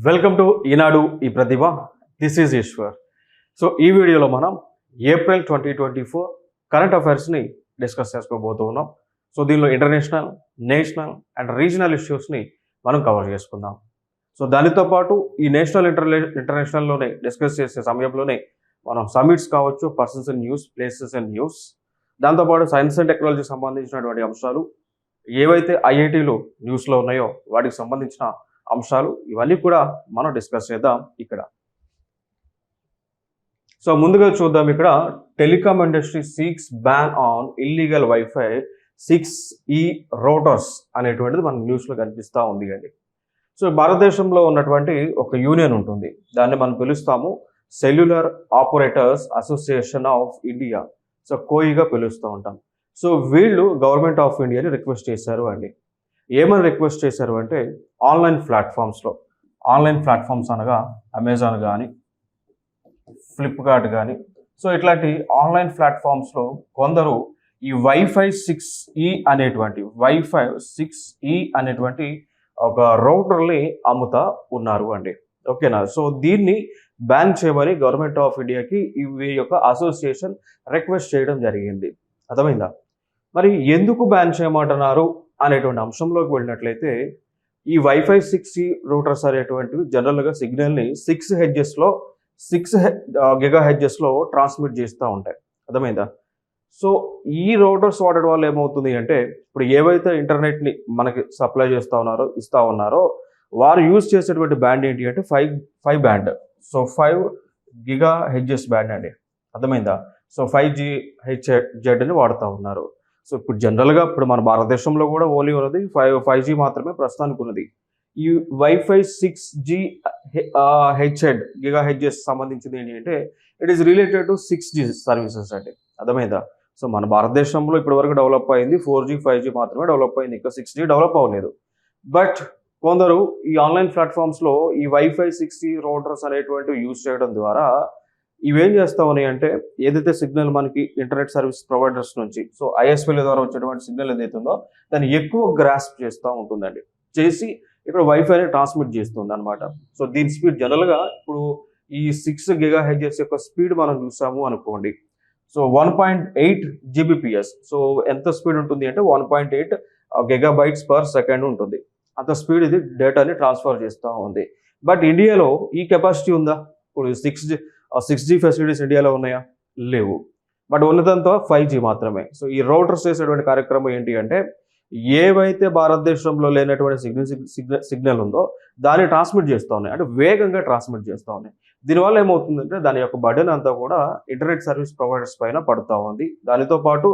Welcome to Eenadu ఈ Pratibha. This is Eshwar. So ఈ వీడియోలో మనం ఏప్రిల్ 2024 కరెంట్ అఫైర్స్ని డిస్కస్ చేసుకోబోతూ ఉన్నాం. సో దీనిలో ఇంటర్నేషనల్, నేషనల్ అండ్ రీజనల్ ఇష్యూస్ని మనం కవర్ చేసుకుందాం. సో దానితో పాటు ఈ నేషనల్ ఇంటర్నేషనల్లోనే డిస్కస్ చేసే సమయంలోనే మనం సమిట్స్ కావచ్చు, persons and news, places and news, దాంతోపాటు సైన్స్ అండ్ టెక్నాలజీకి సంబంధించినటువంటి అంశాలు ఏవైతే ఐఐటీలు న్యూస్లో ఉన్నాయో వాటికి సంబంధించిన అంశాలు ఇవన్నీ కూడా మనం డిస్కస్ చేద్దాం ఇక్కడ. సో ముందుగా చూద్దాం. ఇక్కడ telecom industry seeks ban on illegal wifi 6E routers అనేటువంటిది మన న్యూస్లో కనిపిస్తూ ఉంది అండి. సో భారతదేశంలో ఉన్నటువంటి ఒక యూనియన్ ఉంటుంది, దాన్ని మనం పిలుస్తాము cellular operators association of India. So కోయిగా పిలుస్తూ ఉంటాం. సో వీళ్ళు గవర్నమెంట్ ఆఫ్ ఇండియాని రిక్వెస్ట్ చేశారు అండి. ఏమని రిక్వెస్ట్ చేశారు అంటే ఆన్లైన్ ప్లాట్ఫామ్స్ అనగా అమెజాన్ కానీ, ఫ్లిప్కార్ట్ కానీ, సో ఇట్లాంటి ఆన్లైన్ ప్లాట్ఫామ్స్లో కొందరు ఈ వైఫై 6E అనేటువంటి ఒక రౌటర్ని అమ్ముతా ఉన్నారు అండి. ఓకేనా. సో దీన్ని బ్యాన్ చేయమని గవర్నమెంట్ ఆఫ్ ఇండియాకి ఈ యొక్క అసోసియేషన్ రిక్వెస్ట్ చేయడం జరిగింది. అర్థమైందా? మరి ఎందుకు బ్యాన్ చేయమంటున్నారు అనేటువంటి అంశంలోకి వెళ్ళినట్లయితే ఈ వైఫై 6E రూటర్స్ అనేటువంటివి జనరల్గా సిగ్నల్ని 6 GHz ట్రాన్స్మిట్ చేస్తూ ఉంటాయి. అర్థమైందా? సో ఈ రౌటర్స్ వాడడం వల్ల ఏమవుతుంది అంటే ఇప్పుడు ఏవైతే ఇంటర్నెట్ని మనకి సప్లై ఇస్తూ ఉన్నారో వారు యూజ్ చేసేటువంటి బ్యాండ్ ఏంటి అంటే 5 బ్యాండ్. సో 5 GHz బ్యాండ్ అండి. అర్థమైందా? సో 5GHz వాడుతూ ఉన్నారు. సో ఇప్పుడు జనరల్గా ఇప్పుడు మన భారతదేశంలో కూడా ఓన్లీ ఉన్నది 5G మాత్రమే ప్రస్తుతానికి ఉన్నది. ఈ వైఫై 6GHz సంబంధించింది ఏంటి అంటే it is related to 6G services అండి. అర్థమైందా? సో మన భారతదేశంలో ఇప్పటి వరకు డెవలప్ అయింది 4G 5G మాత్రమే డెవలప్ అయింది, ఇంకా 6G డెవలప్ అవ్వలేదు. బట్ కొందరు ఈ ఆన్లైన్ ప్లాట్ఫామ్స్లో ఈ వైఫై 6E రౌటర్స్ అనేటువంటివి యూజ్ చేయడం ద్వారా ఇవేం చేస్తా ఉన్నాయి అంటే ఏదైతే సిగ్నల్ మనకి ఇంటర్నెట్ సర్వీస్ ప్రొవైడర్స్ నుంచి, సో ఐఎస్పీల ద్వారా వచ్చేటువంటి సిగ్నల్ ఏదైతే ఉందో దాన్ని ఎక్కువ గ్రాస్ప్ చేస్తూ ఉంటుందండి. చేసి ఇక్కడ వైఫైని ట్రాన్స్మిట్ చేస్తుంది అనమాట. సో దీని స్పీడ్ జనరల్గా ఇప్పుడు ఈ 6 GHz యొక్క స్పీడ్ మనం చూసాము అనుకోండి. So 1.8 Gbps. సో ఎంత స్పీడ్ ఉంటుంది అంటే 1.8 GB/s ఉంటుంది. అంత స్పీడ్ ఇది డేటాని ట్రాన్స్ఫర్ చేస్తూ ఉంది. బట్ ఇండియాలో ఈ కెపాసిటీ ఉందా? ఇప్పుడు 6G ఫెసిలిటీస్ ఇండియాలో ఉన్నాయా? లేవు. బట్ ఉన్నదంతా 5G మాత్రమే. సో ఈ రౌటర్స్ చేసేటువంటి కార్యక్రమం ఏంటి అంటే ఏవైతే భారతదేశంలో లేనటువంటి సిగ్నల్ ఉందో దాన్ని ట్రాన్స్మిట్ చేస్తూ ఉన్నాయి, అంటే వేగంగా ట్రాన్స్మిట్ చేస్తూ ఉన్నాయి. దీనివల్ల ఏమవుతుందంటే దాని యొక్క బర్డెన్ అంతా కూడా ఇంటర్నెట్ సర్వీస్ ప్రొవైడర్స్ పైన పడుతూ ఉంది. దానితో పాటు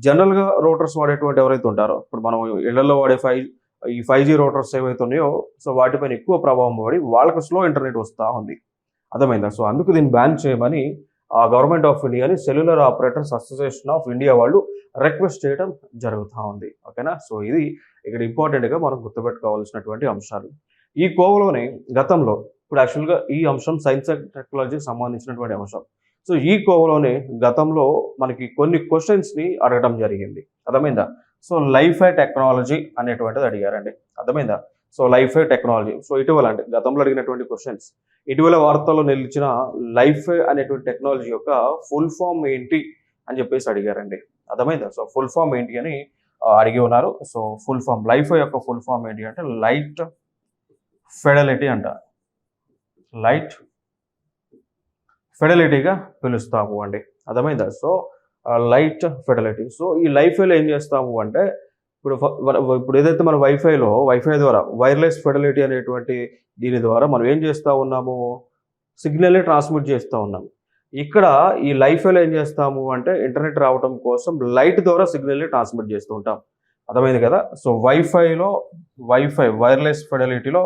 జనరల్గా రౌటర్స్ వాడేటువంటి ఎవరైతే ఉంటారో ఇప్పుడు మనం ఇళ్లలో వాడే 5G రౌటర్స్ ఏవైతే ఉన్నాయో సో వాటిపైన ఎక్కువ ప్రభావం పడి వాళ్ళకి స్లో ఇంటర్నెట్ వస్తూ ఉంది. అర్థమైందా? సో అందుకు దీన్ని బ్యాన్ చేయమని గవర్నమెంట్ ఆఫ్ ఇండియాని cellular operators association of India వాళ్ళు రిక్వెస్ట్ చేయడం జరుగుతూ ఉంది. ఓకేనా. సో ఇది ఇక్కడ ఇంపార్టెంట్గా మనం గుర్తుపెట్టుకోవాల్సినటువంటి అంశాలు. ఈ కోవలోనే గతంలో ఇప్పుడు యాక్చువల్గా ఈ అంశం సైన్స్ అండ్ టెక్నాలజీకి సంబంధించినటువంటి అంశం. సో ఈ కోవలోనే గతంలో మనకి కొన్ని క్వశ్చన్స్ని అడగడం జరిగింది. అర్థమైందా? సో లైఫై టెక్నాలజీ అనేటువంటిది అడిగారండి. అర్థమైందా? So Li-Fi technology. సో ఇటీవల అంటే గతంలో అడిగినటువంటి క్వశ్చన్స్, ఇటీవల వార్తల్లో నిలిచిన లైఫై అనేటువంటి టెక్నాలజీ యొక్క ఫుల్ ఫామ్ ఏంటి అని చెప్పేసి అడిగారండి. అర్థమైందా? సో ఫుల్ ఫామ్ ఏంటి అని అడిగి ఉన్నారు. సో ఫుల్ ఫామ్ లైఫై యొక్క ఫుల్ ఫామ్ ఏంటి అంటే లైట్ ఫెడలిటీ అంట. లైట్ ఫెడలిటీగా పిలుస్తాము అండి. అర్థమైందా? So light ఫెడలిటీ. సో ఈ లైఫైలో ఏం చేస్తాము అంటే ఇప్పుడు ఏదైతే మన వైఫై ద్వారా వైర్లెస్ ఫెడలిటీ అనేటువంటి దీని ద్వారా మనం ఏం చేస్తూ ఉన్నాము, సిగ్నల్ని ట్రాన్స్మిట్ చేస్తూ ఉన్నాము. ఇక్కడ ఈ లైఫైలో ఏం చేస్తాము అంటే ఇంటర్నెట్ రావడం కోసం లైట్ ద్వారా సిగ్నల్ని ట్రాన్స్మిట్ చేస్తూ ఉంటాం. అర్థమైంది కదా? సో వైర్లెస్ ఫెడలిటీలో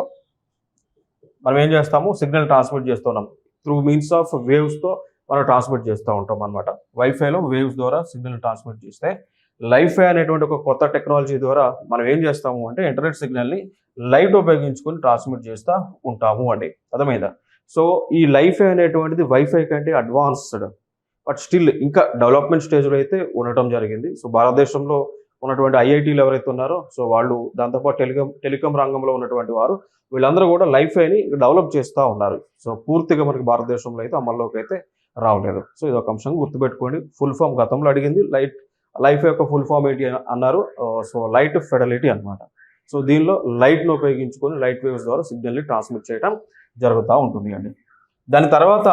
మనం ఏం చేస్తాము, సిగ్నల్ ట్రాన్స్మిట్ చేస్తున్నాం త్రూ మీన్స్ ఆఫ్ వేవ్స్తో మనం ట్రాన్స్మిట్ చేస్తూ ఉంటాం అనమాట. వైఫైలో వేవ్స్ ద్వారా సిగ్నల్ ట్రాన్స్మిట్ చేస్తే లైఫై అనేటువంటి ఒక కొత్త టెక్నాలజీ ద్వారా మనం ఏం చేస్తాము అంటే ఇంటర్నెట్ సిగ్నల్ని లైట్ ఉపయోగించుకొని ట్రాన్స్మిట్ చేస్తూ ఉంటాము అండి. అర్థమైందా? సో ఈ లైఫై అనేటువంటిది వైఫై కంటే అడ్వాన్స్డ్, బట్ స్టిల్ ఇంకా డెవలప్మెంట్ స్టేజ్లో అయితే ఉండటం జరిగింది. సో భారతదేశంలో ఉన్నటువంటి ఐఐటీలు ఎవరైతే ఉన్నారో సో వాళ్ళు దాంతోపాటు టెలికాం రంగంలో ఉన్నటువంటి వారు వీళ్ళందరూ కూడా లైఫైని డెవలప్ చేస్తూ ఉన్నారు. సో పూర్తిగా మనకి భారతదేశంలో అయితే అమల్లోకి అయితే రావలేదు. సో ఇది ఒక అంశం గుర్తుపెట్టుకోండి. ఫుల్ ఫామ్ గతంలో అడిగింది లైఫ్ యొక్క ఫుల్ ఫామ్ ఏంటి అన్నారు. సో లైట్ ఫెడలిటీ అనమాట. సో దీనిలో లైట్ను ఉపయోగించుకొని లైట్ వేవ్స్ ద్వారా సిగ్నల్ని ట్రాన్స్మిట్ చేయడం జరుగుతూ ఉంటుంది అండి. దాని తర్వాత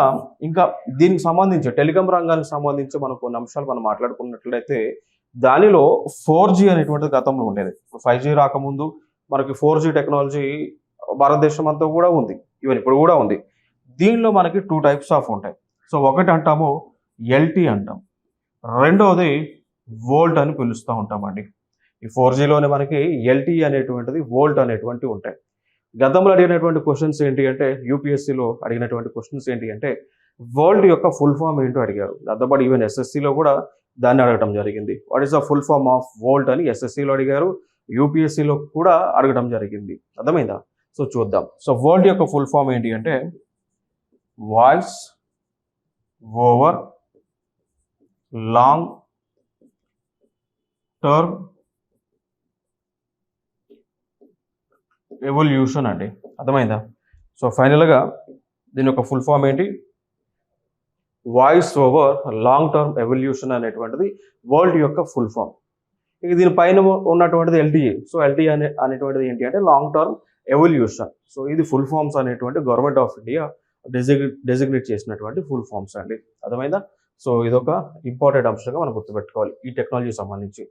ఇంకా దీనికి సంబంధించి టెలికాం రంగానికి సంబంధించి మనం కొన్ని అంశాలు మనం మాట్లాడుకున్నట్లయితే దానిలో 4G అనేటువంటిది గతంలో ఉండేది. 5G రాకముందు మనకి 4G టెక్నాలజీ భారతదేశం అంతా కూడా ఉంది, ఈవెన్ ఇప్పుడు కూడా ఉంది. దీనిలో మనకి 2 టైప్స్ ఆఫ్ ఉంటాయి. సో ఒకటి అంటాము ఎల్టీ అంటాం, రెండవది వోల్ట్ అని పిలుస్తూ ఉంటామండి. ఈ 4Gలోనే మనకి ఎల్టీ అనేటువంటిది వోల్ట్ అనేటువంటివి ఉంటాయి. గతంలో అడిగినటువంటి క్వశ్చన్స్ ఏంటి అంటే యూపీఎస్సీలో అడిగినటువంటి క్వశ్చన్స్ ఏంటి అంటే వోల్ట్ యొక్క ఫుల్ ఫామ్ ఏంటో అడిగారు. దాంతోపాటు ఈవెన్ ఎస్ఎస్సిలో కూడా దాన్ని అడగడం జరిగింది. What is the full form of volt అని ఎస్ఎస్సిలో అడిగారు, యూపీఎస్సీలో కూడా అడగడం జరిగింది. అర్థమైందా? సో చూద్దాం. సో వోల్ట్ యొక్క ఫుల్ ఫామ్ ఏంటి అంటే voice over long term evolution అండి. అర్థమైందా? సో ఫైనల్గా దీని యొక్క ఫుల్ ఫామ్ ఏంటి? Voice over long term evolution అనేటువంటిది వరల్డ్ యొక్క ఫుల్ ఫామ్. ఇక దీనిపైన ఉన్నటువంటిది ఎల్టీఏ. సో ఎల్టీఏ అనేటువంటిది ఏంటి అంటే లాంగ్ టర్మ్ ఎవల్యూషన్. సో ఇది ఫుల్ ఫామ్స్ అనేటువంటి గవర్నమెంట్ ఆఫ్ ఇండియా డెసిగ్నేట్ చేసినటువంటి ఫుల్ ఫామ్స్ అండి. అర్థమైందా? సో ఇదొక ఇంపార్టెంట్ అంశంగా మనం గుర్తుపెట్టుకోవాలి ఈ టెక్నాలజీకి సంబంధించి.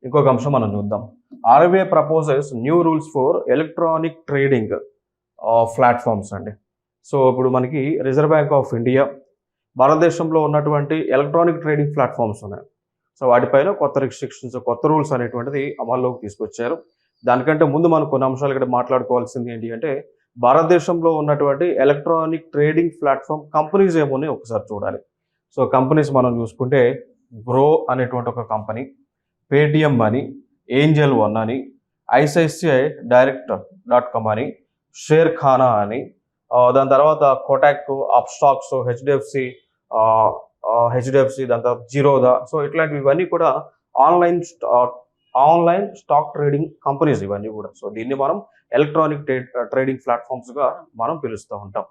ఇంకొక అంశం మనం చూద్దాం. RBI proposes new rules for electronic trading platforms అండి. సో ఇప్పుడు మనకి రిజర్వ్ బ్యాంక్ ఆఫ్ ఇండియా భారతదేశంలో ఉన్నటువంటి ఎలక్ట్రానిక్ ట్రేడింగ్ ప్లాట్ఫామ్స్ ఉన్నాయి. సో వాటిపైన కొత్త రిస్ట్రిక్షన్స్, కొత్త రూల్స్ అనేటువంటిది అమల్లోకి తీసుకొచ్చారు. దానికంటే ముందు మనం కొన్ని అంశాలు ఇక్కడ మాట్లాడుకోవాల్సింది ఏంటి అంటే భారతదేశంలో ఉన్నటువంటి ఎలక్ట్రానిక్ ట్రేడింగ్ ప్లాట్ఫామ్ కంపెనీస్ ఏమోని ఒకసారి చూడాలి. సో కంపెనీస్ మనం చూసుకుంటే బ్రో అనేటువంటి ఒక కంపెనీ, పేటిఎం అని, ఏంజల్ వన్ అని, ఐసిఐసిఐ డైరెక్ట్.com అని, షేర్ ఖానా అని, దాని తర్వాత కోటాక్, అప్స్టాక్స్, హెచ్డిఎఫ్సి, దాని తర్వాత జిరోదా. సో ఇట్లాంటివి ఇవన్నీ కూడా ఆన్లైన్ స్టాక్ ట్రేడింగ్ కంపెనీస్ ఇవన్నీ కూడా. సో దీన్ని మనం ఎలక్ట్రానిక్ ట్రేడింగ్ ప్లాట్ఫామ్స్గా మనం పిలుస్తూ ఉంటాం.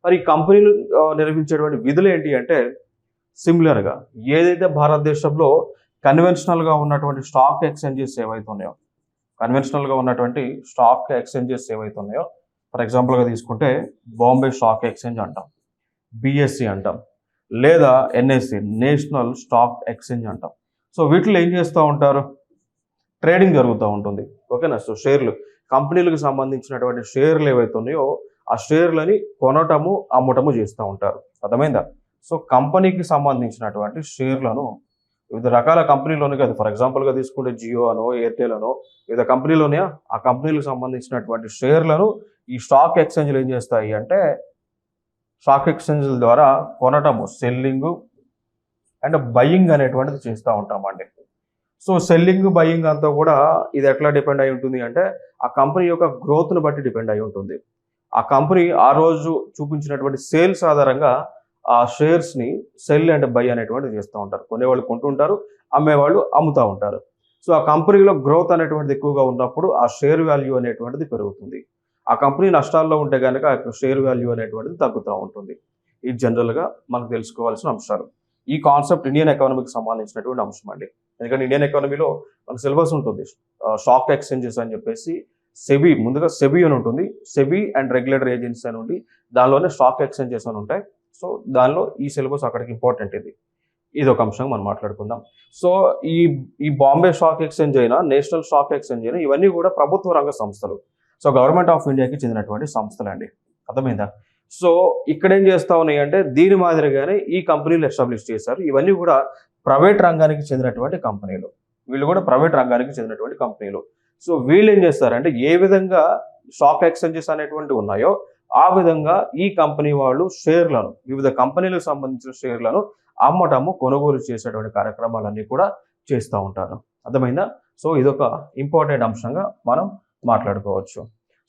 మరి ఈ కంపెనీలు నిర్వహించేటువంటి విధులు ఏంటి అంటే సిమిలర్గా ఏదైతే భారతదేశంలో కన్వెన్షనల్గా ఉన్నటువంటి స్టాక్ ఎక్స్చేంజెస్ ఏవైతే ఉన్నాయో ఫర్ ఎగ్జాంపుల్గా తీసుకుంటే బాంబే స్టాక్ ఎక్స్చేంజ్ అంటాం, బిఎస్సి అంటాం, లేదా ఎన్ఎస్సి నేషనల్ స్టాక్ ఎక్స్చేంజ్ అంటాం. సో వీటిలో ఏం చేస్తూ ఉంటారు? ట్రేడింగ్ జరుగుతూ ఉంటుంది. ఓకేనా? సో షేర్లు, కంపెనీలకు సంబంధించినటువంటి షేర్లు ఏవైతే ఉన్నాయో ఆ షేర్లని కొనటము అమ్మటము చేస్తూ ఉంటారు. అర్థమైందా? సో కంపెనీకి సంబంధించినటువంటి షేర్లను వివిధ రకాల కంపెనీలోనే కాదు, ఫర్ ఎగ్జాంపుల్గా తీసుకుంటే జియో అనో, ఎయిర్టెల్ అనో వివిధ కంపెనీలోనే ఆ కంపెనీలకు సంబంధించినటువంటి షేర్లను ఈ స్టాక్ ఎక్స్చేంజ్లు ఏం చేస్తాయి అంటే స్టాక్ ఎక్స్చేంజ్ల ద్వారా కొనటము, సెల్లింగ్ అండ్ బయింగ్ అనేటువంటిది చేస్తూ ఉంటామండి. సో సెల్లింగ్, బయింగ్ అంతా కూడా ఇది ఎట్లా డిపెండ్ అయి ఉంటుంది అంటే ఆ కంపెనీ యొక్క గ్రోత్ను బట్టి డిపెండ్ అయి ఉంటుంది. ఆ కంపెనీ ఆ రోజు చూపించినటువంటి సేల్స్ ఆధారంగా ఆ షేర్స్ని సెల్ అండ్ బై అనేటువంటిది చేస్తూ ఉంటారు. కొనేవాళ్ళు కొంటుంటారు, అమ్మేవాళ్ళు అమ్ముతూ ఉంటారు. సో ఆ కంపెనీలో గ్రోత్ అనేటువంటిది ఎక్కువగా ఉన్నప్పుడు ఆ షేర్ వాల్యూ అనేటువంటిది పెరుగుతుంది. ఆ కంపెనీ నష్టాల్లో ఉంటే కనుక ఆ షేర్ వాల్యూ అనేటువంటిది తగ్గుతూ ఉంటుంది. ఇది జనరల్గా మనకు తెలుసుకోవాల్సిన అంశాలు. ఈ కాన్సెప్ట్ ఇండియన్ ఎకానమీకి సంబంధించినటువంటి అంశం అండి. ఎందుకంటే ఇండియన్ ఎకానమీలో మనకు సిలబస్ ఉంటుంది. స్టాక్ ఎక్స్చేంజెస్ అని చెప్పేసి ముందుగా సెబీ అని ఉంటుంది, సెబీ అండ్ రెగ్యులేటరీ ఏజెన్సీ అని ఉండి దానిలోనే స్టాక్ ఎక్స్చేంజెస్ అని ఉంటాయి. సో దానిలో ఈ సిలబస్ అక్కడికి ఇంపార్టెంట్. ఇది ఒక అంశం మనం మాట్లాడుకుందాం. సో ఈ బాంబే స్టాక్ ఎక్స్చేంజ్ అయినా, నేషనల్ స్టాక్ ఎక్స్చేంజ్ అయినా ఇవన్నీ కూడా ప్రభుత్వ రంగ సంస్థలు. సో గవర్నమెంట్ ఆఫ్ ఇండియాకి చెందినటువంటి సంస్థలు అండి. అర్థమైందా? సో ఇక్కడ ఏం చేస్తా ఉన్నాయి అంటే దీని మాదిరిగానే ఈ కంపెనీలు ఎస్టాబ్లిష్ చేశారు. ఇవన్నీ కూడా ప్రైవేట్ రంగానికి చెందినటువంటి కంపెనీలు. వీళ్ళు కూడా ప్రైవేట్ రంగానికి చెందినటువంటి కంపెనీలు. సో వీళ్ళు ఏం చేస్తారంటే ఏ విధంగా స్టాక్ ఎక్స్చేంజెస్ అనేటువంటి ఉన్నాయో ఆ విధంగా ఈ కంపెనీ వాళ్ళు షేర్లను, వివిధ కంపెనీలకు సంబంధించిన షేర్లను అమ్మటము, కొనుగోలు చేసేటువంటి కార్యక్రమాలన్నీ కూడా చేస్తూ ఉంటారు. అర్థమైందా? సో ఇదొక ఇంపార్టెంట్ అంశంగా మనం మాట్లాడుకోవచ్చు.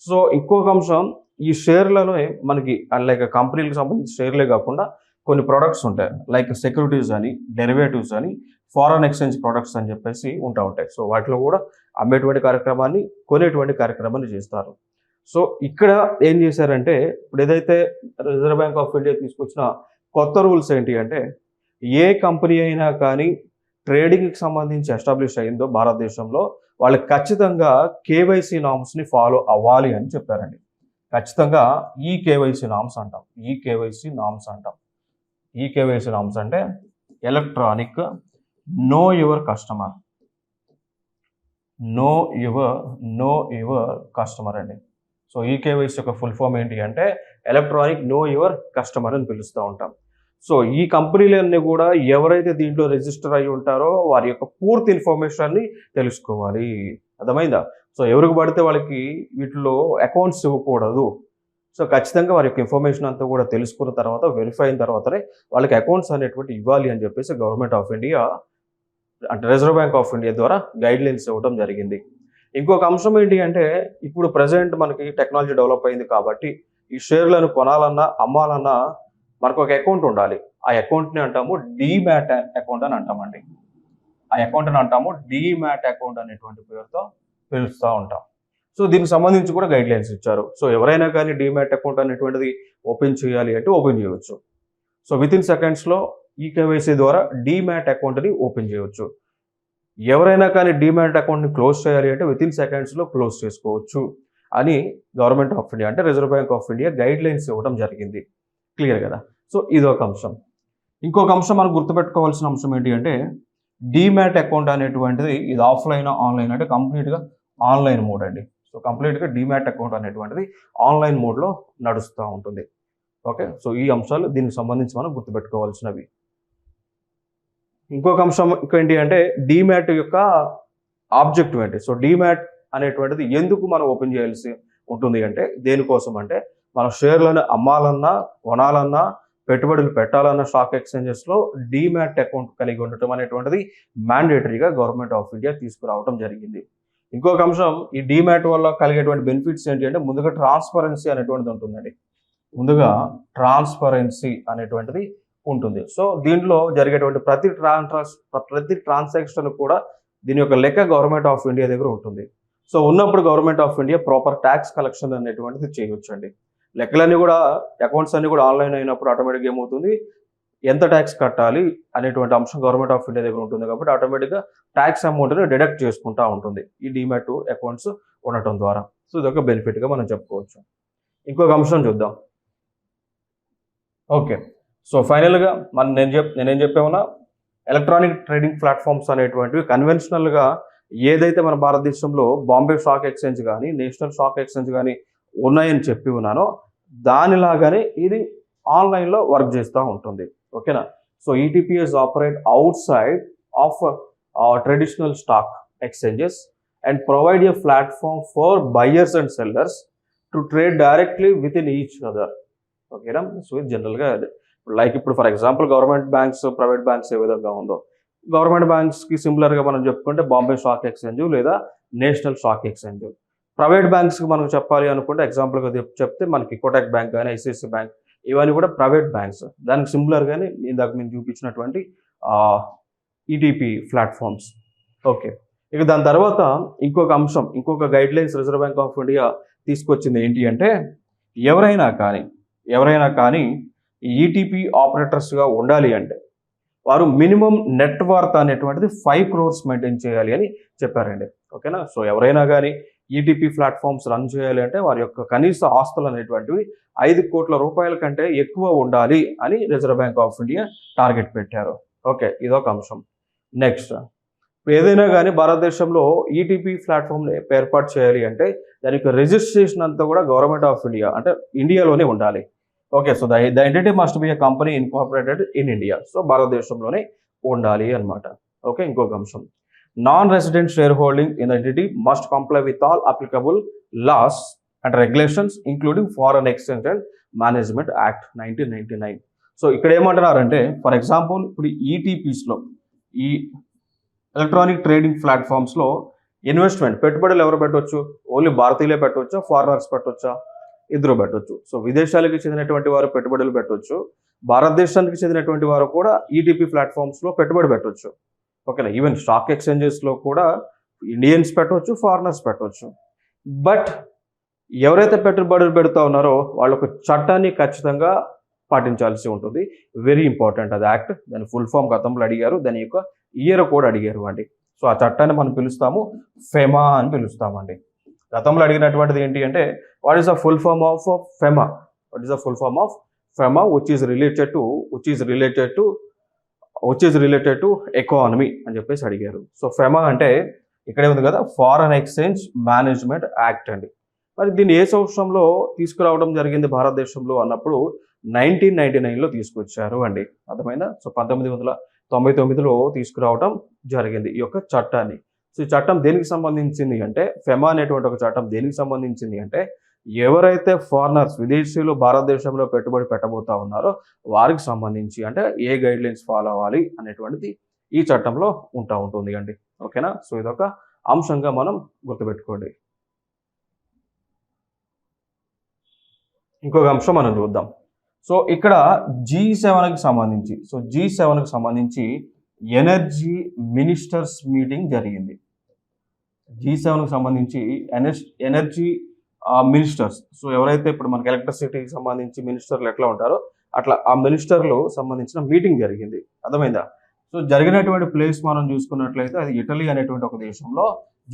సో ఇంకొక అంశం, ఈ షేర్లలో మనకి లైక్ కంపెనీలకు సంబంధించిన షేర్లే కాకుండా కొన్ని ప్రొడక్ట్స్ ఉంటాయి. లైక్ సెక్యూరిటీస్ అని, డెరివేటివ్స్ అని, ఫారెన్ ఎక్స్చేంజ్ ప్రొడక్ట్స్ అని చెప్పేసి ఉంటాయి. సో వాటిలో కూడా అమ్మేటువంటి కార్యక్రమాన్ని, కొనేటువంటి కార్యక్రమాన్ని చేస్తారు. సో ఇక్కడ ఏం చేశారంటే, ఇప్పుడు ఏదైతే రిజర్వ్ బ్యాంక్ ఆఫ్ ఇండియా తీసుకొచ్చిన కొత్త రూల్స్ ఏంటి అంటే, ఏ కంపెనీ అయినా కానీ ట్రేడింగ్కి సంబంధించి ఎస్టాబ్లిష్ అయిందో భారతదేశంలో, వాళ్ళు ఖచ్చితంగా కేవైసీ నామ్స్ని ఫాలో అవ్వాలి అని చెప్పారండి. ఖచ్చితంగా ఈ కేవైసీ నామ్స్ అంటాం. ఈ కేవైసీ నామ్స్ అంటాం. ఈ కేవైసీ నామ్స్ అంటే electronic know your customer. Know your customer అండి. సో ఈ కేవైసీ యొక్క ఫుల్ ఫామ్ ఏంటి అంటే ఎలక్ట్రానిక్ నో యువర్ కస్టమర్ అని పిలుస్తూ ఉంటాం. సో ఈ కంపెనీలన్నీ కూడా ఎవరైతే దీంట్లో రిజిస్టర్ అయి ఉంటారో వారి యొక్క పూర్తి ఇన్ఫర్మేషన్ని తెలుసుకోవాలి. అర్థమైందా? సో ఎవరికి పడితే వాళ్ళకి వీటిలో అకౌంట్స్ ఇవ్వకూడదు. సో ఖచ్చితంగా వారి యొక్క ఇన్ఫర్మేషన్ అంతా కూడా తెలుసుకున్న తర్వాత, వెరిఫై అయిన తర్వాతనే వాళ్ళకి అకౌంట్స్ అనేటువంటి ఇవ్వాలి అని చెప్పేసి గవర్నమెంట్ ఆఫ్ ఇండియా అంటే రిజర్వ్ బ్యాంక్ ఆఫ్ ఇండియా ద్వారా గైడ్ లైన్స్ ఇవ్వడం జరిగింది. ఇంకొక అంశం ఏంటి అంటే, ఇప్పుడు ప్రజెంట్ మనకి టెక్నాలజీ డెవలప్ అయింది కాబట్టి ఈ షేర్లను కొనాలన్నా అమ్మాలన్నా మనకు ఒక అకౌంట్ ఉండాలి. ఆ అకౌంట్ని అంటాము డీమ్యాట్ అకౌంట్ అని అంటామండి. ఆ అకౌంట్ని అంటాము డీమ్యాట్ అకౌంట్ అనేటువంటి పేరుతో పిలుస్తూ ఉంటాం. సో దీనికి సంబంధించి కూడా గైడ్ లైన్స్ ఇచ్చారు. సో ఎవరైనా కానీ డీమ్యాట్ అకౌంట్ అనేటువంటిది ఓపెన్ చేయాలి అంటే ఓపెన్ చేయవచ్చు. సో వితిన్ సెకండ్స్లో ఈ కేవైసీ ద్వారా డీమ్యాట్ అకౌంట్ని ఓపెన్ చేయవచ్చు. ఎవరైనా కానీ డీమ్యాట్ అకౌంట్ని క్లోజ్ చేయాలి అంటే వితిన్ సెకండ్స్లో క్లోజ్ చేసుకోవచ్చు అని గవర్నమెంట్ ఆఫ్ ఇండియా అంటే reserve bank of India guide lines ఇవ్వడం జరిగింది. క్లియర్ కదా? సో ఇదొక అంశం. ఇంకొక అంశం మనం గుర్తుపెట్టుకోవాల్సిన అంశం ఏంటి అంటే, డీమ్యాట్ అకౌంట్ అనేటువంటిది ఇది ఆఫ్లైన్ ఆన్లైన్ అంటే కంప్లీట్గా ఆన్లైన్ మోడ్ అండి. సో కంప్లీట్గా డీమ్యాట్ అకౌంట్ అనేటువంటిది ఆన్లైన్ మోడ్లో నడుస్తూ ఉంటుంది. ఓకే, సో ఈ అంశాలు దీనికి సంబంధించి మనం గుర్తుపెట్టుకోవాల్సినవి. ఇంకొక అంశం ఏంటి అంటే డీమ్యాట్ యొక్క ఆబ్జెక్టివ్ ఏంటి? సో డీమ్యాట్ అనేటువంటిది ఎందుకు మనం ఓపెన్ చేయాల్సి ఉంటుంది అంటే, దేనికోసం అంటే మన షేర్లను అమ్మాలన్నా, కొనాలన్నా, పెట్టుబడులు పెట్టాలన్న స్టాక్ ఎక్స్చేంజెస్లో డీమ్యాట్ అకౌంట్ కలిగి ఉండటం అనేటువంటిది మ్యాండేటరీగా గవర్నమెంట్ ఆఫ్ ఇండియా తీసుకురావడం జరిగింది. ఇంకొక అంశం, ఈ డీమ్యాట్ వల్ల కలిగేటువంటి బెనిఫిట్స్ ఏంటి అంటే, ముందుగా ట్రాన్స్పరెన్సీ అనేటువంటిది ఉంటుందండి. ముందుగా ట్రాన్స్పరెన్సీ అనేటువంటిది ఉంటుంది. సో దీంట్లో జరిగేటువంటి ప్రతి ట్రాన్సాక్షన్ కూడా దీని యొక్క లెక్క గవర్నమెంట్ ఆఫ్ ఇండియా దగ్గర ఉంటుంది. సో ఉన్నప్పుడు government of India proper tax collection అనేటువంటిది చేయొచ్చండి. లెక్కలన్నీ కూడా, అకౌంట్స్ అన్ని కూడా ఆన్లైన్ అయినప్పుడు ఆటోమేటిక్గా ఏమవుతుంది, ఎంత ట్యాక్స్ కట్టాలి అనేటువంటి అంశం గవర్నమెంట్ ఆఫ్ ఇండియా దగ్గర ఉంటుంది కాబట్టి ఆటోమేటిక్గా ట్యాక్స్ అమౌంట్ని డిడక్ట్ చేసుకుంటూ ఉంటుంది ఈ డీమ్యాట్ అకౌంట్స్ ఉండటం ద్వారా. సో ఇదొక బెనిఫిట్గా మనం చెప్పుకోవచ్చు. ఇంకొక అంశం చూద్దాం. ఓకే, సో ఫైనల్గా నేనేం చెప్పామన్నా, ఎలక్ట్రానిక్ ట్రేడింగ్ ప్లాట్ఫామ్స్ అనేటువంటివి కన్వెన్షనల్గా ఏదైతే మన భారతదేశంలో బాంబే స్టాక్ ఎక్స్చేంజ్ కానీ, నేషనల్ స్టాక్ ఎక్స్చేంజ్ కానీ ఉన్నాయని చెప్పి ఉన్నానో దానిలాగానే ఇది ఆన్లైన్లో వర్క్ చేస్తూ ఉంటుంది. ఓకేనా? So ETPs operate outside of traditional stock exchanges and provide a platform for buyers and sellers to trade directly with in each other. ఓకేనా? సో ఇది జనరల్గా లైక్ ఇప్పుడు for example government banks, private banks ఏ విధంగా ఉందో, government బ్యాంక్స్కి సిమిలర్గా మనం చెప్పుకుంటే బాంబే స్టాక్ ఎక్స్చేంజ్ లేదా నేషనల్ స్టాక్ ఎక్స్చేంజ్. ప్రైవేట్ బ్యాంక్స్కి మనం చెప్పాలి అనుకుంటే ఎగ్జాంపుల్గా చెప్తే మనకి కోటక్ బ్యాంక్ కానీ, ఐసిఐసిఐ బ్యాంక్, ఇవన్నీ కూడా ప్రైవేట్ బ్యాంక్స్. దానికి సిమిలర్గానే ఇందాక నేను చూపించినటువంటి ఈటీపీ ప్లాట్ఫామ్స్. ఓకే, ఇక దాని తర్వాత ఇంకొక అంశం, ఇంకొక guide lines reserve bank of India తీసుకొచ్చింది ఏంటి అంటే, ఎవరైనా కానీ ఈటీపీ ఆపరేటర్స్గా ఉండాలి అంటే వారు మినిమం నెట్ వర్త్ అనేటువంటిది 5 crores మెయింటైన్ చేయాలి అని చెప్పారండి. ఓకేనా? సో ఎవరైనా కానీ ఈటీపీ ప్లాట్ఫామ్స్ రన్ చేయాలి అంటే వారి యొక్క కనీస ఆస్తులు అనేటువంటివి 5 కోట్ల రూపాయల కంటే ఎక్కువ ఉండాలి అని reserve bank of India target పెట్టారు. ఓకే, ఇదొక అంశం. నెక్స్ట్, ఏదైనా కానీ భారతదేశంలో ఈటీపీ ప్లాట్ఫామ్ ఏర్పాటు చేయాలి అంటే దానికి రిజిస్ట్రేషన్ అంతా కూడా గవర్నమెంట్ ఆఫ్ ఇండియా అంటే ఇండియాలోనే ఉండాలి. Okay, so the entity must be a company incorporated in India. So భారతదేశంలోనే ఉండాలి అన్నమాట. ఓకే, ఇంకొక అంశం, non-resident shareholding in the entity must comply with all applicable laws and regulations including Foreign Exchange and Management Act 1999. So ఇక్కడ ఏమంటున్నారంటే, for example ఇప్పుడు ఈటీపీస్లో, ఈ electronic trading ప్లాట్ఫామ్స్లో investment పెట్టుబడులు ఎవరు పెట్టవచ్చు? ఓన్లీ భారతీయులే పెట్టవచ్చా, ఫారినర్స్ పెట్టవచ్చా? ఇద్దరు పెట్టవచ్చు. సో విదేశాలకు చెందినటువంటి వారు పెట్టుబడులు పెట్టవచ్చు, భారతదేశానికి చెందినటువంటి వారు కూడా ఈటీపీ ప్లాట్ఫామ్స్లో పెట్టుబడి పెట్టవచ్చు. ఓకేనా. ఈవెన్ స్టాక్ ఎక్స్చేంజెస్లో కూడా ఇండియన్స్ పెట్టవచ్చు, ఫారినర్స్ పెట్టవచ్చు. బట్ ఎవరైతే పెట్టుబడులు పెడుతూ ఉన్నారో వాళ్ళు ఒక చట్టాన్ని ఖచ్చితంగా పాటించాల్సి ఉంటుంది. వెరీ ఇంపార్టెంట్ అది యాక్ట్. దాని ఫుల్ ఫామ్ గతంలో అడిగారు, దాని యొక్క ఇయర్ కూడా అడిగారు అండి. సో ఆ చట్టాన్ని మనం పిలుస్తాము ఫెమా అని పిలుస్తామండి. గతంలో అడిగినటువంటిది ఏంటి అంటే what is the full form of FEMA, what is the full form of FEMA which is related to economy అని చెప్పేసి అడిగారు. సో ఫెమా అంటే ఇక్కడే ఉంది కదా, ఫారెన్ ఎక్స్చేంజ్ మేనేజ్మెంట్ యాక్ట్ అండి. మరి దీన్ని ఏ సంవత్సరంలో తీసుకురావడం జరిగింది భారతదేశంలో అన్నప్పుడు 1999లో తీసుకొచ్చారు అండి. అర్థమైందా. సో 1999లో తీసుకురావడం జరిగింది ఈ యొక్క చట్టాన్ని. సో ఈ చట్టం దేనికి సంబంధించింది అంటే, ఫెమా అనేటువంటి ఒక చట్టం దేనికి సంబంధించింది అంటే, ఎవరైతే ఫారినర్స్ విదేశీయులు భారతదేశంలో పెట్టుబడి పెట్టబోతా ఉన్నారో వారికి సంబంధించి అంటే ఏ గైడ్ లైన్స్ ఫాలో అవ్వాలి అనేటువంటిది ఈ చట్టంలో ఉంటుంది అండి. ఓకేనా. సో ఇదొక అంశంగా మనం గుర్తుపెట్టుకోండి. ఇంకొక అంశం మనం చూద్దాం. సో ఇక్కడ G7కి సంబంధించి ఎనర్జీ మినిస్టర్స్ మీటింగ్ జరిగింది. G7కి సంబంధించి ఎనర్జీ మినిస్టర్స్, సో ఎవరైతే ఇప్పుడు మనకి ఎలక్ట్రిసిటీకి సంబంధించి మినిస్టర్లు ఎట్లా ఉంటారో అట్లా ఆ మినిస్టర్లు సంబంధించిన మీటింగ్ జరిగింది. అర్థమైందా. సో జరిగినటువంటి ప్లేస్ మనం చూసుకున్నట్లయితే అది ఇటలీ అనేటువంటి ఒక దేశంలో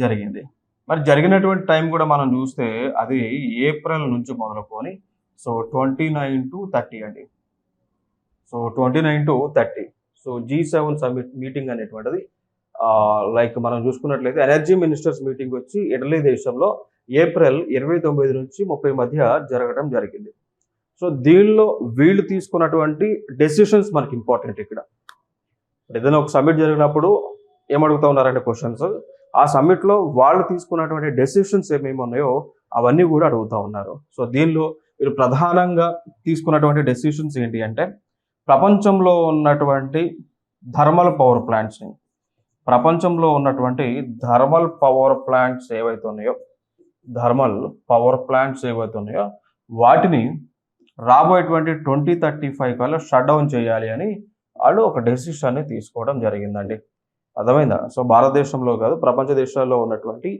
జరిగింది. మరి జరిగినటువంటి టైం కూడా మనం చూస్తే అది ఏప్రిల్ నుంచి మొదలుకొని సో 29 to 30 అండి. So 29 to 30. So G7 summit meeting అనేటువంటిది లైక్ మనం చూసుకున్నట్లయితే ఎనర్జీ మినిస్టర్స్ మీటింగ్ వచ్చి ఇటలీ దేశంలో ఏప్రిల్ 29 నుంచి 30 మధ్య జరగడం జరిగింది. సో దీనిలో వీళ్ళు తీసుకున్నటువంటి డెసిషన్స్ మనకి ఇంపార్టెంట్. ఇక్కడ ఏదైనా ఒక సమ్మిట్ జరిగినప్పుడు ఏమడుగుతా ఉన్నారంటే క్వశ్చన్స్, ఆ సమ్మిట్లో వాళ్ళు తీసుకున్నటువంటి డెసిషన్స్ ఏమేమి ఉన్నాయో అవన్నీ కూడా అడుగుతూ ఉన్నారు. సో దీనిలో వీళ్ళు ప్రధానంగా తీసుకున్నటువంటి డెసిషన్స్ ఏంటి అంటే, ప్రపంచంలో ఉన్నటువంటి థర్మల్ పవర్ ప్లాంట్స్ ఏవైతే ఉన్నాయో వాటిని రాబోయేటువంటి 2035 కల్లా షట్ డౌన్ చేయాలి అని వాళ్ళు ఒక డెసిషన్ని తీసుకోవడం జరిగిందండి. అర్థమైందా. సో భారతదేశంలో కాదు, ప్రపంచ దేశాల్లో ఉన్నటువంటి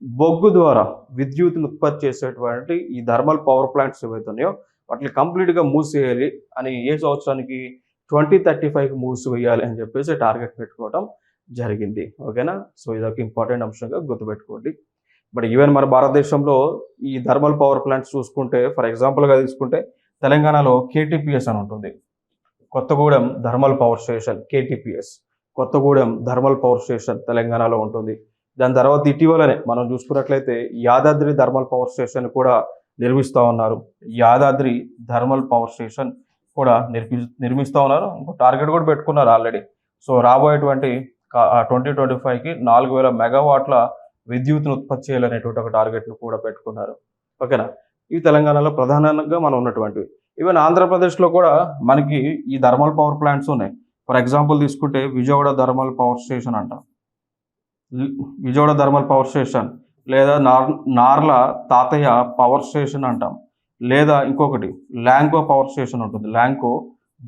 బొగ్గు ద్వారా విద్యుత్తును ఉత్పత్తి చేసేటువంటి ఈ థర్మల్ పవర్ ప్లాంట్స్ ఏవైతే ఉన్నాయో వాటిని కంప్లీట్గా మూసేయాలి అని, ఏ సంవత్సరానికి 2035కి మూసివేయాలి అని చెప్పేసి టార్గెట్ పెట్టుకోవడం జరిగింది. ఓకేనా. సో ఇదొక ఇంపార్టెంట్ అంశంగా గుర్తుపెట్టుకోండి. బట్ ఈవెన్ మన భారతదేశంలో ఈ థర్మల్ పవర్ ప్లాంట్స్ చూసుకుంటే, ఫర్ ఎగ్జాంపుల్గా తీసుకుంటే తెలంగాణలో KTPS అని ఉంటుంది, Kothagudem thermal power station. Kothagudem thermal power station తెలంగాణలో ఉంటుంది. దాని తర్వాత ఇటీవలనే మనం చూసుకున్నట్లయితే యాదాద్రి థర్మల్ పవర్ స్టేషన్ కూడా నిర్మిస్తూ ఉన్నారు. ఇంకో టార్గెట్ కూడా పెట్టుకున్నారు ఆల్రెడీ. సో రాబోయేటువంటి 2025కి 4000 మెగావాట్ల విద్యుత్తును ఉత్పత్తి చేయాలనేటువంటి ఒక టార్గెట్ను కూడా పెట్టుకున్నారు. ఓకేనా. ఇవి తెలంగాణలో ప్రధానంగా మనం ఉన్నటువంటివి. ఈవెన్ ఆంధ్రప్రదేశ్లో కూడా మనకి ఈ థర్మల్ పవర్ ప్లాంట్స్ ఉన్నాయి. ఫర్ ఎగ్జాంపుల్ తీసుకుంటే విజయవాడ థర్మల్ పవర్ స్టేషన్ అంటాం, లేదా నార్ల తాతయ్య పవర్ స్టేషన్ అంటాం, లేదా ఇంకొకటి ల్యాంకో పవర్ స్టేషన్ ఉంటుంది, ల్యాంకో